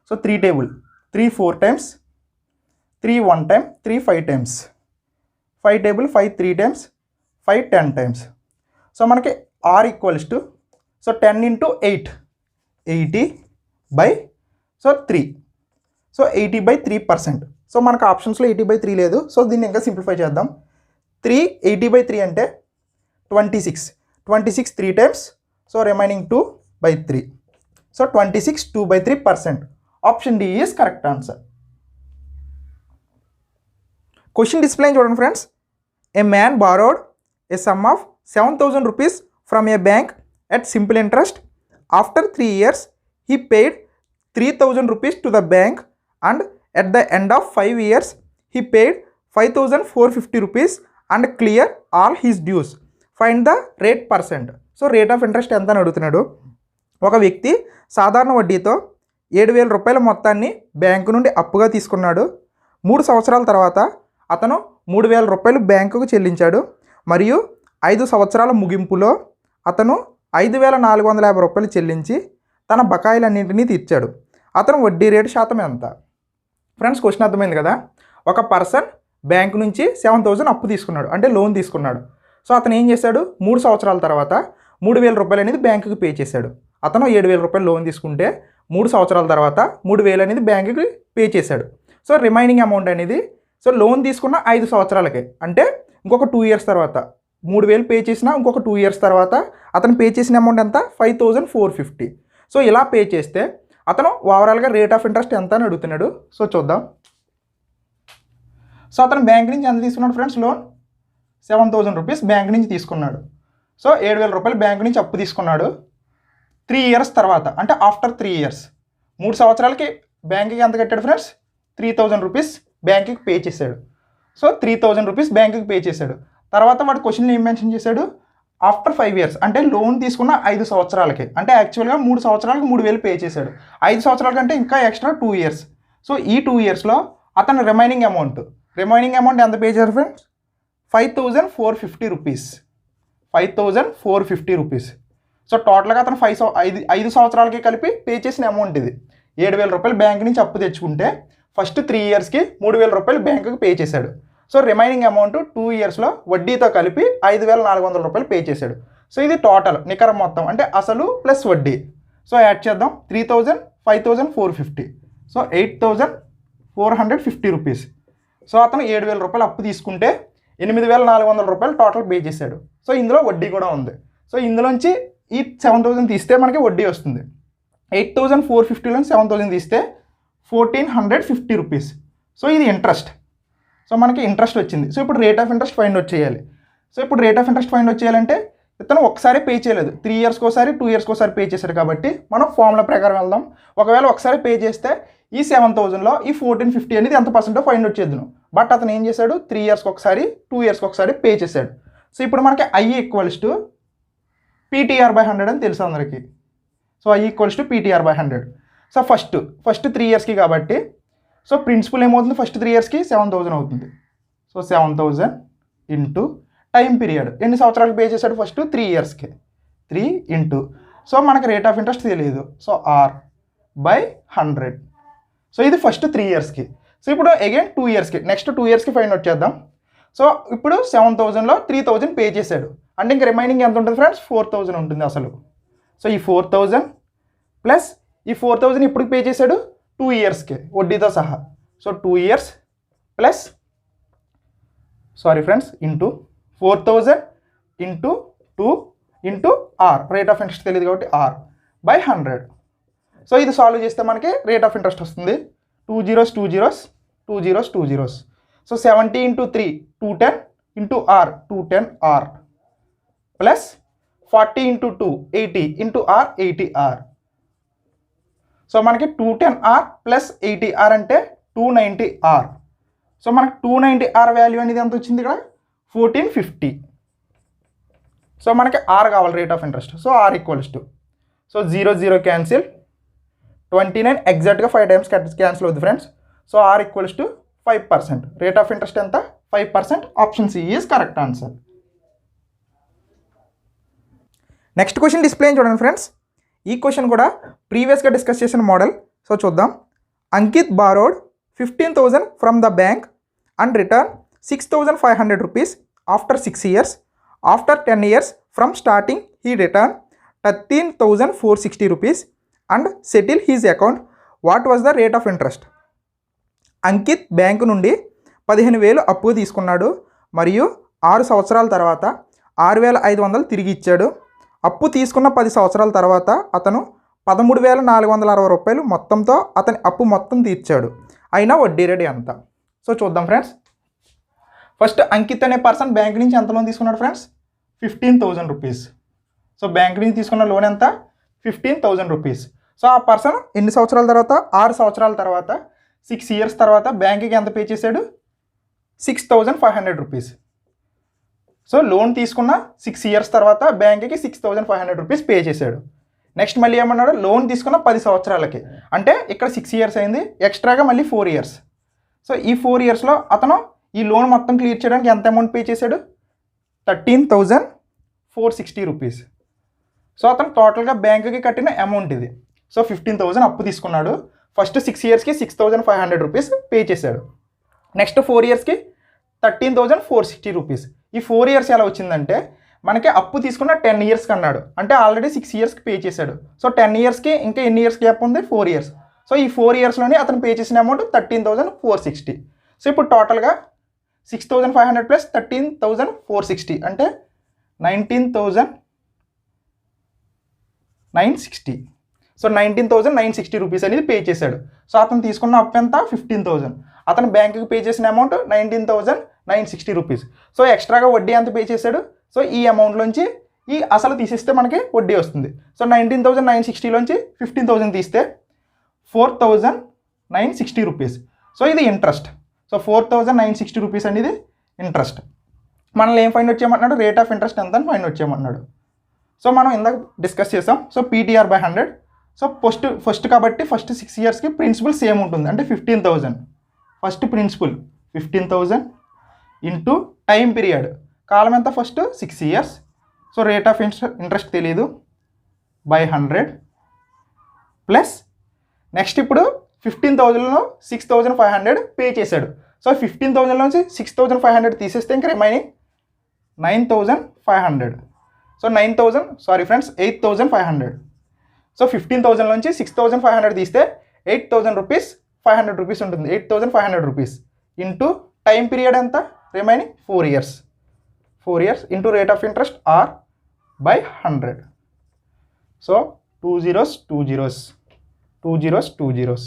So 3 table, 3 4 times, 3 1 time, 3 5 times, 5 table 5 3 times, 5 10 times. So మనకి R equals to, so 10 into 8 80/3. So 80/3%. So మనకు ఆప్షన్స్లో 80/3 లేదు. సో దీన్ని ఇంకా సింప్లిఫై చేద్దాం. 80/3 అంటే 26, 26 3 times. So remaining 2/3. So 26 2/3%. Option D is correct answer. Question display చూడండి friends. A man borrowed a sum of 7000 rupees from a bank at simple interest. After 3 years, he paid 3000 rupees to the bank, and at the end of 5 years, he paid 5450 rupees and clear all his dues. Find the rate percent. So rate of interest ఎంత అని అడుగుతున్నాడు. ఒక వ్యక్తి సాధారణ వడ్డీతో 7,000 రూపాయల మొత్తాన్ని bank నుండి అప్పుగా తీసుకున్నాడు. 3 సంవత్సరాల తర్వాత అతను 3,000 రూపాయలు బ్యాంకుకు చెల్లించాడు మరియు 5 సంవత్సరాల ముగింపులో అతను 5,450 రూపాయలు చెల్లించి తన బకాయిలన్నింటినీ తీర్చాడు. అతను వడ్డీ రేటు శాతం ఎంత? ఫ్రెండ్స్, క్వశ్చన్ అర్థమైంది కదా. ఒక పర్సన్ బ్యాంకు నుంచి 7,000 అప్పు తీసుకున్నాడు, అంటే లోన్ తీసుకున్నాడు. సో అతను ఏం చేశాడు, 3 సంవత్సరాల తర్వాత 3,000 రూపాయలు అనేది బ్యాంకుకి పే చేశాడు. అతను 7,000 రూపాయలు లోన్ తీసుకుంటే 3 సంవత్సరాల తర్వాత 3,000 అనేది బ్యాంకుకి పే చేశాడు. సో రిమైనింగ్ అమౌంట్ అనేది సో లోన్ తీసుకున్న 5 సంవత్సరాలకే, అంటే ఇంకొక 2 ఇయర్స్ తర్వాత 3,000 పే చేసిన ఇంకొక 2 ఇయర్స్ తర్వాత అతను పే చేసిన అమౌంట్ ఎంత, 5,450. సో ఇలా పే చేస్తే అతను ఓవరాల్గా రేట్ ఆఫ్ ఇంట్రెస్ట్ ఎంత అని అడుగుతున్నాడు. సో చూద్దాం. సో అతను బ్యాంక్ నుంచి ఎంత తీసుకున్నాడు ఫ్రెండ్స్, లోన్ 7,000 రూపీస్ బ్యాంక్ నుంచి తీసుకున్నాడు. సో 7,000 రూపాయలు బ్యాంక్ నుంచి అప్పు తీసుకున్నాడు. 3 ఇయర్స్ తర్వాత, అంటే ఆఫ్టర్ 3 ఇయర్స్, 3 సంవత్సరాలకి బ్యాంకుకి ఎంత కట్టాడు ఫ్రెండ్స్, 3,000 రూపీస్ బ్యాంకుకి పే చేశాడు. సో 3,000 రూపీస్ బ్యాంకుకి పే చేశాడు. తర్వాత వాడు క్వశ్చన్లో ఏం మెన్షన్ చేశాడు, ఆఫ్టర్ 5 ఇయర్స్, అంటే లోన్ తీసుకున్న 5 సంవత్సరాలకి, అంటే యాక్చువల్గా 3 సంవత్సరాలకి 3,000 పే చేశాడు. 5 సంవత్సరాల కంటే ఇంకా ఎక్స్ట్రా 2 ఇయర్స్. సో ఈ 2 ఇయర్స్లో అతను రిమైనింగ్ అమౌంట్ ఎంత పే చేశారు ఫ్రెండ్స్, 5,450 రూపీస్. 5,450 రూపీస్. సో టోటల్గా అతను 5 సంవత్సరాలకి కలిపి పే చేసిన అమౌంట్ ఇది. 7,000 రూపాయలు బ్యాంక్ నుంచి అప్పు తెచ్చుకుంటే ఫస్ట్ 3 ఇయర్స్కి 3,000 రూపాయలు బ్యాంకుకి పే చేశాడు. సో రిమైనింగ్ అమౌంట్ 2 ఇయర్స్లో వడ్డీతో కలిపి 5,400 రూపాయలు పే చేశాడు. సో ఇది టోటల్ నికర మొత్తం, అంటే అసలు ప్లస్ వడ్డీ. సో యాడ్ చేద్దాం, 3,000, 5,450. So 8,450 rupees. సో అతను 7,000 రూపాయలు అప్పు తీసుకుంటే 8,400 రూపాయలు టోటల్ పే చేశాడు. సో ఇందులో వడ్డీ కూడా ఉంది. సో ఇందులోంచి ఈ 7,000 తీస్తే మనకి వడ్డీ వస్తుంది. 8,450లోంచి 7,000 తీస్తే 1,450 రూపీస్. సో ఇది ఇంట్రెస్ట్. సో మనకి ఇంట్రెస్ట్ వచ్చింది. సో ఇప్పుడు rate of interest find out చేయాలి. సో ఇప్పుడు rate of interest find out చేయాలంటే ఇతను ఒకసారి పే చేయలేదు, 3 ఇయర్స్కి ఒకసారి 2 ఇయర్స్కి ఒకసారి పే చేశారు కాబట్టి మనం ఫార్ములా ప్రకారం వెళ్దాం. ఒకవేళ ఒకసారి పే చేస్తే ఈ 7,000లో ఈ 1,450 అనేది ఎంత పర్సెంటో ఫైండ్ అవుట్ చేద్దాం. బట్ అతను ఏం చేశాడు, 3 ఇయర్స్కి ఒకసారి 2 ఇయర్స్కి ఒకసారి పే చేశాడు. సో ఇప్పుడు మనకి I = PTR/100 అని తెలుసు అందరికీ. So I = PTR/100. So first 3 ఇయర్స్కి కాబట్టి సో ప్రిన్సిపల్ ఏమవుతుంది, ఫస్ట్ 3 ఇయర్స్కి 7,000 అవుతుంది. సో 7,000 ఇంటూ టైం పీరియడ్, ఎన్ని సంవత్సరాలు పే చేశాడు, ఫస్ట్ 3 ఇయర్స్కి 3 ఇంటూ, సో మనకి రేట్ ఆఫ్ ఇంట్రెస్ట్ తెలియదు, సో R/100. సో ఇది ఫస్ట్ 3 ఇయర్స్కి. సో ఇప్పుడు అగైన్ 2 ఇయర్స్కి, నెక్స్ట్ 2 ఇయర్స్కి ఫైండ్ అవుట్ చేద్దాం. సో ఇప్పుడు 7,000లో 3,000 పే చేశాడు, అంటే ఇంక రిమైనింగ్ ఎంత ఉంటుంది ఫ్రెండ్స్, 4,000 ఉంటుంది అసలు. సో ఈ 4,000 ప్లస్ ఈ 4,000 ఇప్పుడు పే చేశాడు 2 ఇయర్స్కి వడ్డీతో సహా. So 2 years plus into 4,000 into 2 into R, rate of interest తెలియదు కాబట్టి R/100. సో ఇది సాల్వ్ చేస్తే మనకి రేట్ ఆఫ్ ఇంట్రెస్ట్ వస్తుంది 2 zeros 2 zeros 2 zeros 2 zeros. So 70 into 3 210 into R 210R plus 40 into 2 80 into R 80R. So మనకి 210R plus 80R అంటే 290R. So మనకి 290R value అనేది ఎంత వచ్చింది ఇక్కడ, 1,450. సో మనకి R కావాలి rate of interest. So R = so 0 0 cancel, 29 ఎగ్జాక్ట్గా 5 టైమ్స్ క్యాన్సిల్ అవుతుంది friends. So R = 5%. Rate of interest ఎంత, 5%. Option C is correct answer. Next question display చూడండి ఫ్రెండ్స్. ఈ క్వశ్చన్ కూడా ప్రీవియస్గా డిస్కస్ చేసిన మోడల్. సో చూద్దాం. Ankit borrowed 15,000 from the bank and return 6,500 rupees after 6 years. After 10 years from starting he return 13,460 rupees and settle his account. What was the rate of interest? Ankit bank నుండి 15,000 అప్పు తీసుకున్నాడు మరియు 6 సంవత్సరాల తర్వాత 6,500 తిరిగి ఇచ్చాడు. అప్పు తీసుకున్న 10 సంవత్సరాల తర్వాత అతను 13,460 రూపాయలు మొత్తంతో అతని అప్పు మొత్తం తీర్చాడు. అయినా వడ్డీ రేటు ఎంత? సో చూద్దాం ఫ్రెండ్స్. ఫస్ట్ అంకిత్ అనే పర్సన్ బ్యాంక్ నుంచి ఎంత లోన్ తీసుకున్నాడు ఫ్రెండ్స్, 15,000 రూపీస్. సో బ్యాంక్ నుంచి తీసుకున్న లోన్ ఎంత, 15,000 రూపీస్. సో ఆ పర్సన్ ఎన్ని సంవత్సరాల తర్వాత, 6 సంవత్సరాల తర్వాత 6 ఇయర్స్ తర్వాత బ్యాంక్కి ఎంత పే చేశాడు, 6,500 రూపీస్. సో లోన్ తీసుకున్న 6 ఇయర్స్ తర్వాత బ్యాంక్కి 6,500 రూపీస్ పే చేశాడు. నెక్స్ట్ మళ్ళీ ఏమన్నాడు, లోన్ తీసుకున్న 10 సంవత్సరాలకి, అంటే ఇక్కడ 6 ఇయర్స్ అయింది, ఎక్స్ట్రాగా మళ్ళీ 4 ఇయర్స్. సో ఈ 4 ఇయర్స్లో అతను ఈ లోన్ మొత్తం క్లియర్ చేయడానికి ఎంత అమౌంట్ పే చేశాడు, 13,460 రూపీస్. సో అతను టోటల్గా బ్యాంకుకి కట్టిన అమౌంట్ ఇది. సో 15,000 అప్పు తీసుకున్నాడు. ఫస్ట్ 6 ఇయర్స్కి 6,500 రూపీస్ పే చేశాడు. నెక్స్ట్ 4 ఇయర్స్కి 13,460 రూపీస్. ఈ 4 ఇయర్స్ ఎలా వచ్చిందంటే మనకి అప్పు తీసుకున్న 10 ఇయర్స్కి అన్నాడు, అంటే ఆల్రెడీ 6 ఇయర్స్కి పే చేశాడు. సో 10 ఇయర్స్కి ఇంకా ఎన్ని ఇయర్స్ గ్యాప్ ఉంది, 4 ఇయర్స్. సో ఈ 4 ఇయర్స్లోనే అతను పే చేసిన అమౌంట్ 13,460. సో ఇప్పుడు టోటల్గా 6,500 ప్లస్ 13,460 అంటే 19,960. సో 19,960 రూపీస్ అనేది పే చేశాడు. సో అతను తీసుకున్న అప్పు ఎంత, 15,000. అతను బ్యాంకుకి పే చేసిన అమౌంట్ 19,960 రూపీస్. సో ఎక్స్ట్రాగా వడ్డీ ఎంత పే చేశాడు, సో ఈ అమౌంట్లోంచి ఈ అసలు తీసేస్తే మనకి వడ్డీ వస్తుంది. సో 19,960లోంచి 15,000 తీస్తే 4,960 రూపీస్. సో ఇది ఇంట్రెస్ట్. సో 4,960 రూపీస్ అనేది ఇంట్రెస్ట్. మనల్ని ఏం ఫైండ్ అవుట్ చేయమన్నాడు, రేట్ ఆఫ్ ఇంట్రెస్ట్ ఎంత అని ఫైండ్ అవుట్ చేయమన్నాడు. సో మనం ఇందాక డిస్కస్ చేసాం. So PTR by 100. So first కాబట్టి ఫస్ట్ 6 ఇయర్స్కి ప్రిన్సిపల్ సేమ్ ఉంటుంది, అంటే 15,000. First principal 15,000 into time period, కాలం ఎంత, first 6 years. So rate of interest తెలియదు, బై 100 ప్లస్ నెక్స్ట్ ఇప్పుడు 15,000లో 6,500 పే చేశాడు. సో 15,000 నుంచి 6,500 తీసేస్తే ఇంకా రిమైనింగ్ 9,500. సో 8,500. సో 15,000 నుంచి 6,500 తీస్తే 8,000 రూపీస్ 500 రూపీస్ ఉంటుంది, 8,500 రూపీస్ ఇంటూ టైం పీరియడ్ ఎంత, remaining 4 years. 4 years into rate of interest R by 100. So 2 zeros 2 zeros 2 zeros 2 zeros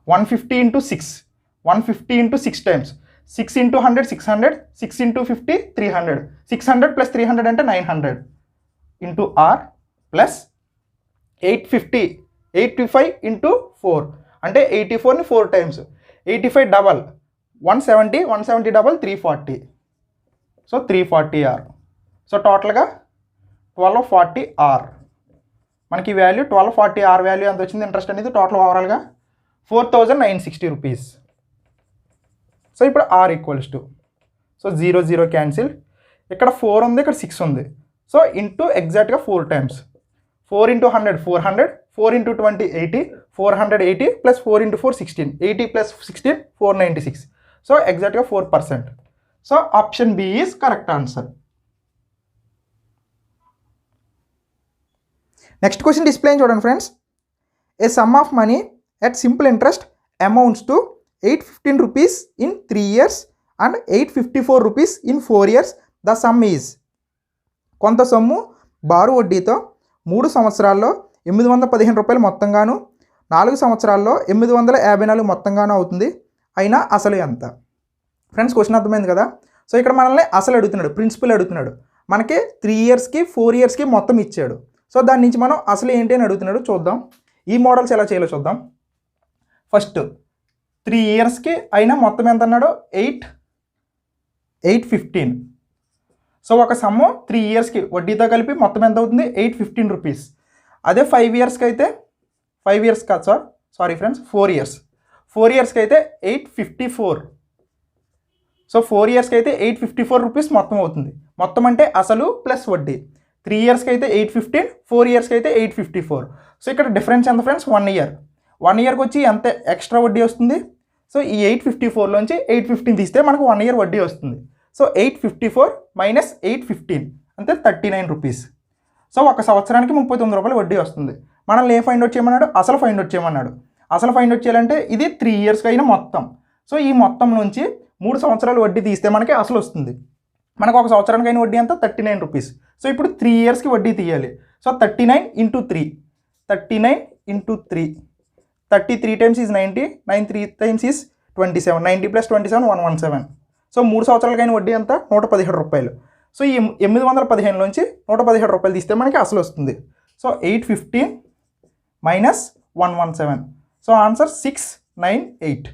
150 into 6, 150 into 6 times 6 into 100 600, 6 into 50 300, 600 plus 300 అంటే 900 into R plus 85 into 4 అంటే 84ని 4 times, 85 double 170 double 340. So 340 R. So టోటల్గా 1240 R. మనకి value 1240 R value ఎంత వచ్చింది, interest అనేది total ఓవరాల్గా 4,960 rupees. So ఇప్పుడు R equals to, so 0 0 cancel, ఇక్కడ 4 ఉంది, ఇక్కడ 6 ఉంది. సో ఇంటూ ఎగ్జాక్ట్గా 4 times, 4 into 100 400, 4 into 20 80, 480 plus 4 into 4 16, 80 plus 16 496. So ఎగ్జాక్ట్గా 4%. So option B is correct answer. Next question display చూడండి friends. A sum of money at simple interest amounts to 815 rupees in 3 years and 854 rupees in 4 years. The sum is, కొంత సొమ్ము బారు వడ్డీతో 3 సంవత్సరాల్లో 815 రూపాయలు మొత్తంగాను, 4 సంవత్సరాల్లో 854 మొత్తంగాను అవుతుంది. అయినా అసలు ఎంత? ఫ్రెండ్స్ క్వశ్చన్ అర్థమైంది కదా. సో ఇక్కడ మనల్ని అసలు అడుగుతున్నాడు, ప్రిన్సిపల్ అడుగుతున్నాడు. మనకి 3 ఇయర్స్కి 4 ఇయర్స్కి మొత్తం ఇచ్చాడు. సో దాని నుంచి మనం అసలు ఏంటి అని అడుగుతున్నాడు. చూద్దాం ఈ మోడల్స్ ఎలా చేయాలో చూద్దాం. ఫస్ట్ 3 ఇయర్స్కి అయినా మొత్తం ఎంత అన్నాడు, 815. సో ఒక సమ్ము 3 ఇయర్స్కి వడ్డీతో కలిపి మొత్తం ఎంత అవుతుంది, 815 రూపీస్. అదే 5 ఇయర్స్కి అయితే, 5 ఇయర్స్ కాదు సారీ ఫ్రెండ్స్, 4 ఇయర్స్. 4 ఇయర్స్కి అయితే 854. సో 4 ఇయర్స్కి అయితే 854 రూపీస్ మొత్తం అవుతుంది. మొత్తం అంటే అసలు ప్లస్ వడ్డీ. 3 ఇయర్స్కి అయితే 815, 4 ఇయర్స్కి అయితే 854. సో ఇక్కడ డిఫరెన్స్ ఎంత ఫ్రెండ్స్, 1 ఇయర్. 1 ఇయర్కి వచ్చి ఎంత ఎక్స్ట్రా వడ్డీ వస్తుంది. సో ఈ 854లోంచి 815 తీస్తే మనకు 1 ఇయర్ వడ్డీ వస్తుంది. సో 854 మైనస్ 815 అంటే 39 రూపీస్. సో ఒక సంవత్సరానికి 39 రూపాయలు వడ్డీ వస్తుంది. మనల్ని ఏం ఫైండ్ అవుట్ చేయమన్నాడు, అసలు ఫైండ్ అవుట్ చేయమన్నాడు. అసలు ఫైండ్ అవుట్ చేయాలంటే ఇది 3 ఇయర్స్కి అయిన మొత్తం. సో ఈ మొత్తం నుంచి 3 సంవత్సరాలు వడ్డీ తీస్తే మనకి అసలు వస్తుంది. మనకు ఒక సంవత్సరానికి అయిన వడ్డీ అంతా 39 రూపీస్. సో ఇప్పుడు 3 ఇయర్స్కి వడ్డీ తీయాలి. So 39 into 3, 39 into 3, 33 times is 90, 93 times is 27, 90 plus 27 117. So 3 సంవత్సరాలకి అయిన వడ్డీ అంతా 117 రూపాయలు. సో ఈ 815లోంచి 117 రూపాయలు తీస్తే మనకి అసలు వస్తుంది. So 815 minus 117. సో ఆన్సర్ 698,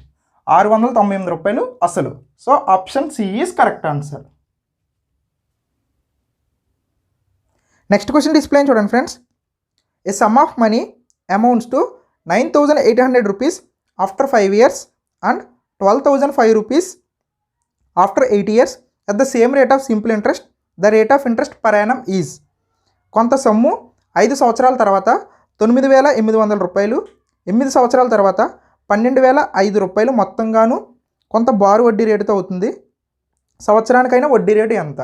698 రూపాయలు అసలు. So option C is correct answer. Next question display చూడండి friends. A sum of money amounts to 9,800 rupees after 5 years and 12,005 rupees after 8 years at the same rate of simple interest. The rate of interest per annum is. కొంత సొమ్ము 5 సంవత్సరాల తర్వాత 9,800 రూపాయలు, 8 సంవత్సరాల తర్వాత 12,005 రూపాయలు మొత్తంగాను కొంత బారు వడ్డీ రేటుతో అవుతుంది. సంవత్సరానికైనా వడ్డీ రేటు ఎంత?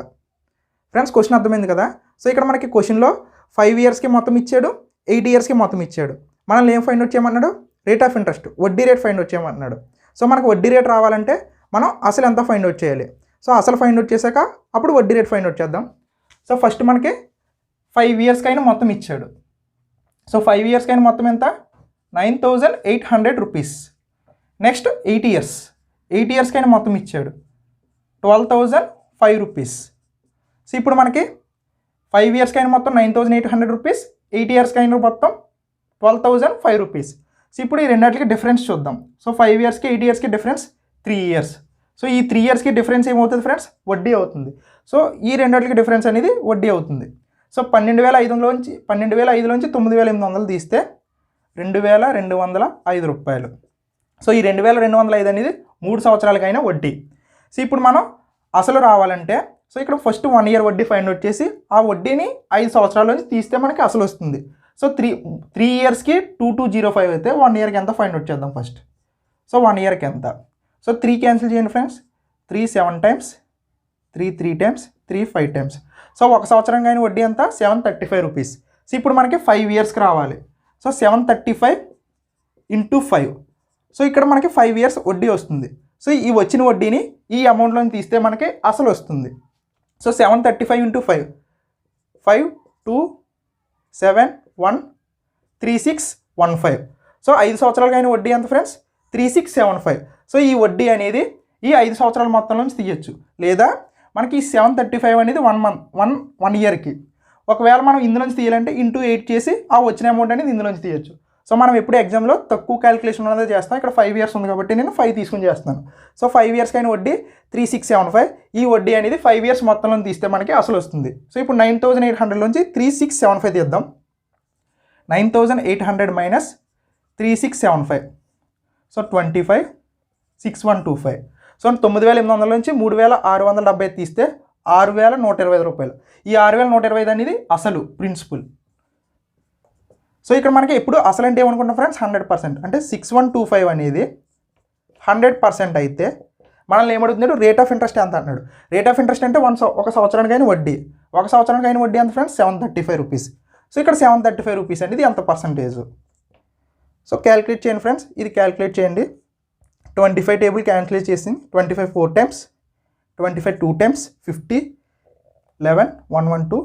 ఫ్రెండ్స్ క్వశ్చన్ అర్థమైంది కదా. సో ఇక్కడ మనకి క్వశ్చన్లో 5 yearsకి మొత్తం ఇచ్చాడు, 8 yearsకి మొత్తం ఇచ్చాడు. మనల్ని ఏం ఫైండ్ అవుట్ చేయమన్నాడు? రేట్ ఆఫ్ ఇంట్రెస్ట్, వడ్డీ రేట్ ఫైండ్ అవుట్ చేయమన్నాడు. సో మనకు వడ్డీ రేట్ రావాలంటే మనం అసలు ఎంత ఫైండ్ అవుట్ చేయాలి. సో అసలు ఫైండ్ అవుట్ చేశాక అప్పుడు వడ్డీ రేట్ ఫైండ్ అవుట్ చేద్దాం. సో ఫస్ట్ మనకి 5 yearsకైనా మొత్తం ఇచ్చాడు. సో 5 yearsకైనా మొత్తం ఎంత? 9,800 రూపీస్. నెక్స్ట్ 8 yearsకైనా మొత్తం ఇచ్చాడు 12,005 రూపీస్. సో ఇప్పుడు మనకి 5 yearsకైనా మొత్తం 9,800 రూపీస్, 8 yearsకైనా మొత్తం 12,005 రూపీస్. సో ఇప్పుడు ఈ రెండింటికి డిఫరెన్స్ చూద్దాం. సో 5 yearsకి 8 yearsకి డిఫరెన్స్ 3 years. సో ఈ 3 yearsకి డిఫరెన్స్ ఏమవుతుంది ఫ్రెండ్స్? వడ్డీ అవుతుంది. సో ఈ రెండింటికి డిఫరెన్స్ అనేది వడ్డీ అవుతుంది. సో 12,500లోంచి 9,800 తీస్తే 2,205 రూపాయలు. సో ఈ 2,205 అనేది 3 సంవత్సరాలకైనా వడ్డీ. సో ఇప్పుడు మనం అసలు రావాలంటే సో ఇక్కడ ఫస్ట్ 1 year వడ్డీ ఫైండ్ అవుట్ చేసి ఆ వడ్డీని 5 సంవత్సరాల నుంచి తీస్తే మనకి అసలు వస్తుంది. సో 3 yearsకి 2,205 అయితే 1 yearకి ఎంత ఫైండ్ అవుట్ చేద్దాం ఫస్ట్. సో 1 yearకి ఎంత? సో 3 క్యాన్సిల్ చేయండి friends. 3 7 times, 3 3 times, 3 5 times. So 1 సంవత్సరం కానీ వడ్డీ ఎంత? 735 రూపీస్. సో ఇప్పుడు మనకి 5 yearsకి రావాలి. So 735 into 5. సో ఇక్కడ మనకి 5 years వడ్డీ వస్తుంది. సో ఈ వచ్చిన వడ్డీని ఈ అమౌంట్లోని తీస్తే మనకి అసలు వస్తుంది. So 735 into 5, 5 2 7 1 3615. సో 5 సంవత్సరాలకైనా వడ్డీ ఎంత ఫ్రెండ్స్? 3675. సో ఈ వడ్డీ అనేది ఈ 5 సంవత్సరాల మొత్తం నుంచి తీయచ్చు. లేదా మనకి ఈ 735 అనేది 1 yearకి. ఒకవేళ మనం ఇందులోంచి తీయాలంటే ఇంటూ 8 చేసి ఆ వచ్చిన అమౌంట్ అనేది ఇందులోంచి తీయచ్చు. సో మనం ఎప్పుడు ఎగ్జామ్లో తక్కువ క్యాలిక్యులేషన్ అనేది చేస్తాం. ఇక్కడ 5 years ఉంది కాబట్టి నేను 5 తీసుకుని చేస్తున్నాను. సో 5 yearsకైనా వడ్డీ 3675. ఈ వడ్డీ అనేది 5 years మొత్తంలో తీస్తే మనకి అసలు వస్తుంది. సో ఇప్పుడు 9,800లోంచి 3675 తీద్దాం. 9,800 మైనస్ 3675. సో 25 6125. సో 9,800లోంచి 3,670 తీస్తే 6,120 రూపాయలు. ఈ 6,120 అనేది అసలు ప్రిన్సిపల్. సో ఇక్కడ మనకి ఎప్పుడు అసలు అంటే ఏమనుకుంటాం ఫ్రెండ్స్? 100%. అంటే 6125 అనేది 100% అయితే మనల్ని ఏమడుగుతున్నాడు? రేట్ ఆఫ్ ఇంట్రెస్ట్ ఎంత అంటున్నాడు. రేట్ ఆఫ్ ఇంట్రెస్ట్ అంటే 1 సంవత్సరానికైనా వడ్డీ. 1 సంవత్సరానికైనా వడ్డీ ఎంత ఫ్రెండ్స్? 735 రూపీస్. సో ఇక్కడ 735 రూపీస్ అనేది ఎంత పర్సంటేజ్? సో క్యాలిక్యులేట్ చేయండి ఫ్రెండ్స్. ఇది క్యాలిక్యులేట్ చేయండి. 25 టేబుల్ క్యాలిక్యులేట్ చేసి 25 4 times, 25 2 times, 50 11 112,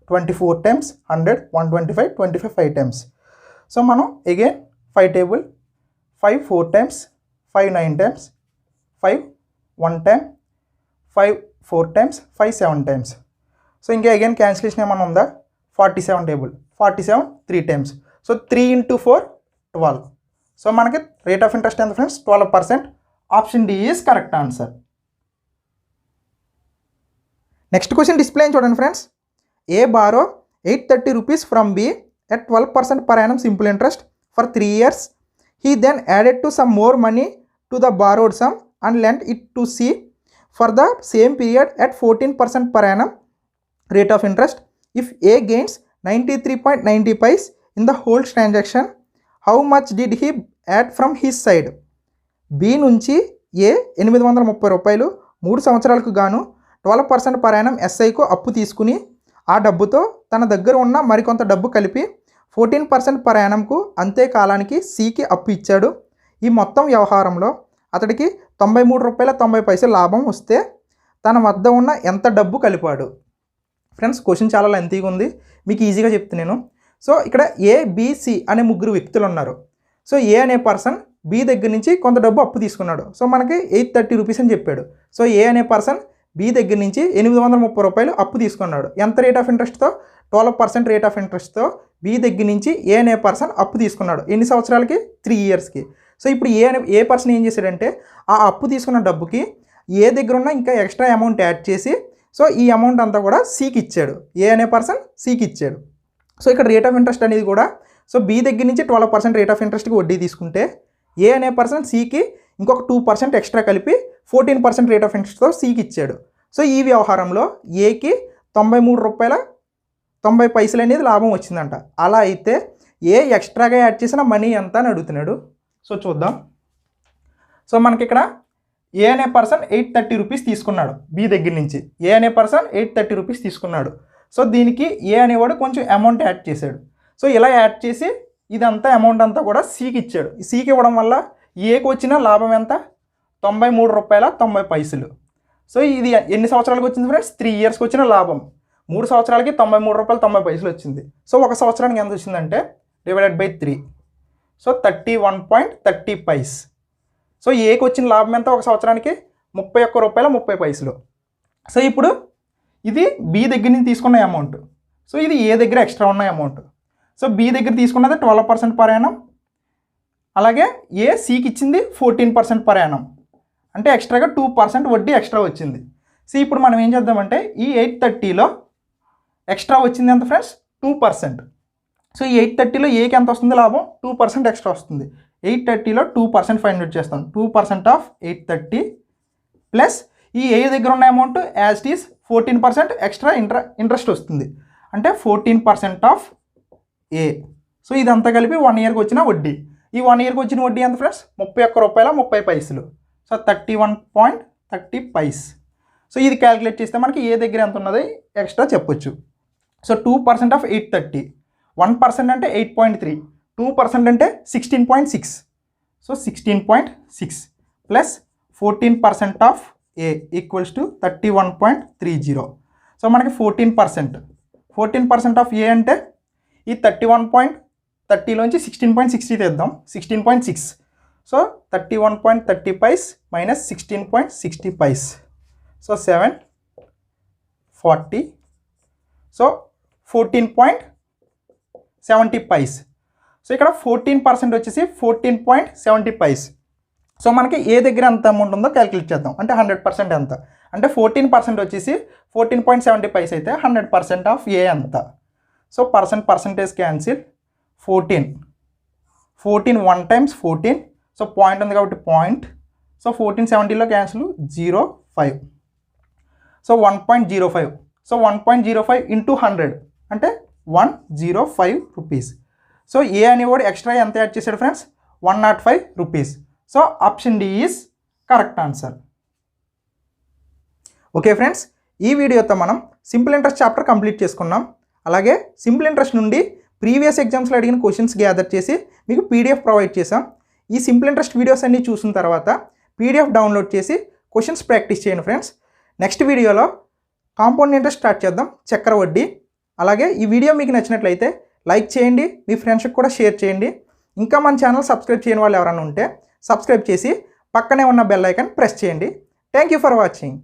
24 times 100 125, 25 5 times. So మనం again 5 table 5 4 times, 5 9 times, 5 1 time, 5 4 times, 5 7 times. So ఇంకా అగైన్ క్యాన్సిలేషన్ ఏమన్నా ఉందా? 47 table 47 3 times. So 3 into 4 12. So మనకి రేట్ ఆఫ్ ఇంట్రెస్ట్ ఎంత friends? 12%. Option D is correct answer. Next question display చూడండి friends. A borrow 830 rupees from B at 12% per annum simple interest for 3 years. He then added to some more money to the borrowed sum and lent it to C for the same period at 14% per annum rate of interest. If A gains 93.90 paise in the whole transaction, how much did he add from his side? B నుంచి ఏ 830 రూపాయలు 3 సంవత్సరాలకు గాను 12% per annum SIకు అప్పు తీసుకుని ఆ డబ్బుతో తన దగ్గర ఉన్న మరికొంత డబ్బు కలిపి 14% per annumకు అంతే కాలానికి సికి అప్పు ఇచ్చాడు. ఈ మొత్తం వ్యవహారంలో అతడికి 93 రూపాయల 90 పైసలు లాభం వస్తే తన వద్ద ఉన్న ఎంత డబ్బు కలిపాడు? ఫ్రెండ్స్ క్వశ్చన్ చాలా లెంతీగా ఉంది, మీకు ఈజీగా చెప్తున్నాను. సో ఇక్కడ ఏబిసి అనే 3 వ్యక్తులు ఉన్నారు. సో ఏ అనే పర్సన్ బి దగ్గర నుంచి కొంత డబ్బు అప్పు తీసుకున్నాడు. సో మనకి 830 రూపీస్ అని చెప్పాడు. సో ఏ అనే పర్సన్ బి దగ్గర నుంచి 830 రూపాయలు అప్పు తీసుకున్నాడు. ఎంత రేట్ ఆఫ్ ఇంట్రెస్ట్తో? 12% రేట్ ఆఫ్ ఇంట్రెస్ట్తో బి దగ్గర నుంచి ఏ అనే పర్సన్ అప్పు తీసుకున్నాడు. ఎన్ని సంవత్సరాలకి? 3 yearsకి. సో ఇప్పుడు ఏ పర్సన్ ఏం చేశాడంటే ఆ అప్పు తీసుకున్న డబ్బుకి ఏ దగ్గర ఉన్న ఇంకా ఎక్స్ట్రా అమౌంట్ యాడ్ చేసి సో ఈ అమౌంట్ అంతా కూడా సికి ఇచ్చాడు, ఏ అనే పర్సన్ సికి ఇచ్చాడు. సో ఇక్కడ రేట్ ఆఫ్ ఇంట్రెస్ట్ అనేది కూడా సో బి దగ్గర నుంచి 12% రేట్ ఆఫ్ ఇంట్రెస్ట్కి వడ్డీ తీసుకుంటే ఏ అనే పర్సన్ సికి ఇంకొక 2% ఎక్స్ట్రా కలిపి 14% రేట్ ఆఫ్ ఇంట్రెస్ట్తో సికి ఇచ్చాడు. సో ఈ వ్యవహారంలో ఏకి 93 రూపాయల 90 పైసలు అనేది లాభం వచ్చిందంట. అలా అయితే ఏ ఎక్స్ట్రాగా యాడ్ చేసిన మనీ ఎంత అని అడుగుతున్నాడు. సో చూద్దాం. సో మనకి ఇక్కడ ఏ అనే పర్సన్ 830 రూపీస్ తీసుకున్నాడు బి దగ్గర నుంచి. ఏ అనే పర్సన్ 830 రూపీస్ తీసుకున్నాడు. సో దీనికి ఏ అనేవాడు కొంచెం అమౌంట్ యాడ్ చేశాడు. సో ఇలా యాడ్ చేసి ఇదంతా అమౌంట్ అంతా కూడా సికి ఇచ్చాడు. సికి ఇవ్వడం వల్ల ఏకి వచ్చిన లాభం ఎంత? 93 రూపాయల 90 పైసలు. సో ఇది ఎన్ని సంవత్సరాలకు వచ్చింది ఫ్రెండ్స్? 3 ఇయర్స్కి వచ్చిన లాభం. 3 సంవత్సరాలకి 93 రూపాయలు 90 పైసలు వచ్చింది. సో ఒక సంవత్సరానికి ఎంత వచ్చిందంటే /3. సో 31.30 పైస్. సో ఏకి వచ్చిన లాభం ఎంత ఒక సంవత్సరానికి? 31 రూపాయల 30 పైసలు. సో ఇప్పుడు ఇది బి దగ్గర నుంచి తీసుకున్న అమౌంట్. సో ఇది ఏ దగ్గర ఎక్స్ట్రా ఉన్న అమౌంట్. సో బి దగ్గర తీసుకున్నది 12% పర్ యానం, అలాగే ఏ సికి ఇచ్చింది 14% పర్ యానం, అంటే ఎక్స్ట్రాగా 2% వడ్డీ ఎక్స్ట్రా వచ్చింది. సో ఇప్పుడు మనం ఏం చేద్దామంటే ఈ 830లో ఎక్స్ట్రా వచ్చింది ఎంత ఫ్రెండ్స్? 2%. సో ఈ 830లో ఏకి ఎంత వస్తుంది లాభం? 2% ఎక్స్ట్రా వస్తుంది. 830లో 2% ఫైండ్ అవుట్ చేస్తాం. 2% ఆఫ్ 830 ప్లస్ ఈ ఏ దగ్గర ఉన్న amount as it is 14% extra interest వస్తుంది, అంటే 14% ఆఫ్ ఏ. సో ఇదంతా కలిపి 1 ఇయర్కి వచ్చిన వడ్డీ. ఈ 1 ఇయర్కి వచ్చిన వడ్డీ ఎంత ఫ్రెండ్స్? 31 రూపాయల 30 పైసలు. సో 31.30 పైస్. సో ఇది క్యాలిక్యులేట్ చేస్తే మనకి ఏ దగ్గర ఎంత ఉన్నది ఎక్స్ట్రా చెప్పొచ్చు. సో 2% ఆఫ్ 830, 1% అంటే 8.3, 2% అంటే 16.6. So 16.6 plus 14% of A equals to 31.30. So మనకి 14% ఆఫ్ ఏ అంటే ఈ 31.30లోంచి 16.60 తెద్దాం. 16.6. So 31.30 paise minus 16.60 paise. So 740. So 14.70 paise. So ఇక్కడ 14% వచ్చేసి 14.70 పైస్. సో మనకి ఏ దగ్గర ఎంత అమౌంట్ ఉందో క్యాలిక్యులేట్ చేద్దాం. అంటే 100% ఎంత అంటే 14% వచ్చేసి 14.70 పైస్ అయితే 100% ఆఫ్ ఏ ఎంత? So percentage cancel. 14 1 times 14. So point ఉంది కాబట్టి పాయింట్. సో 1470లో క్యాన్సిల్ 0.5. సో 1.05. సో 1.05 ఇంటూ 100 అంటే 105 రూపీస్. సో ఏ అనేవాడు ఎక్స్ట్రా ఎంత యాడ్ చేశాడు friends? 105 rupees. So option D is correct answer. Okay friends, ఈ వీడియోతో మనం సింపుల్ ఇంట్రెస్ట్ చాప్టర్ కంప్లీట్ చేసుకున్నాం. అలాగే సింపుల్ ఇంట్రెస్ట్ నుండి ప్రీవియస్ ఎగ్జామ్స్లో అడిగిన క్వశ్చన్స్ గ్యాదర్ చేసి మీకు పీడిఎఫ్ ప్రొవైడ్ చేసాం. ఈ సింపుల్ ఇంట్రెస్ట్ వీడియోస్ అన్నీ చూసిన తర్వాత పీడిఎఫ్ డౌన్లోడ్ చేసి క్వశ్చన్స్ ప్రాక్టీస్ చేయండి ఫ్రెండ్స్. నెక్స్ట్ వీడియోలో కాంపౌండ్ ఇంట్రెస్ట్ స్టార్ట్ చేద్దాం, చక్ర వడ్డీ. అలాగే ఈ వీడియో మీకు నచ్చినట్లయితే లైక్ చేయండి, మీ ఫ్రెండ్స్కి కూడా షేర్ చేయండి. ఇంకా మన ఛానల్ సబ్స్క్రైబ్ చేయని వాళ్ళు ఎవరైనా ఉంటే సబ్స్క్రైబ్ చేసి పక్కనే ఉన్న బెల్ ఐకాన్ ప్రెస్ చేయండి. Thank you for watching.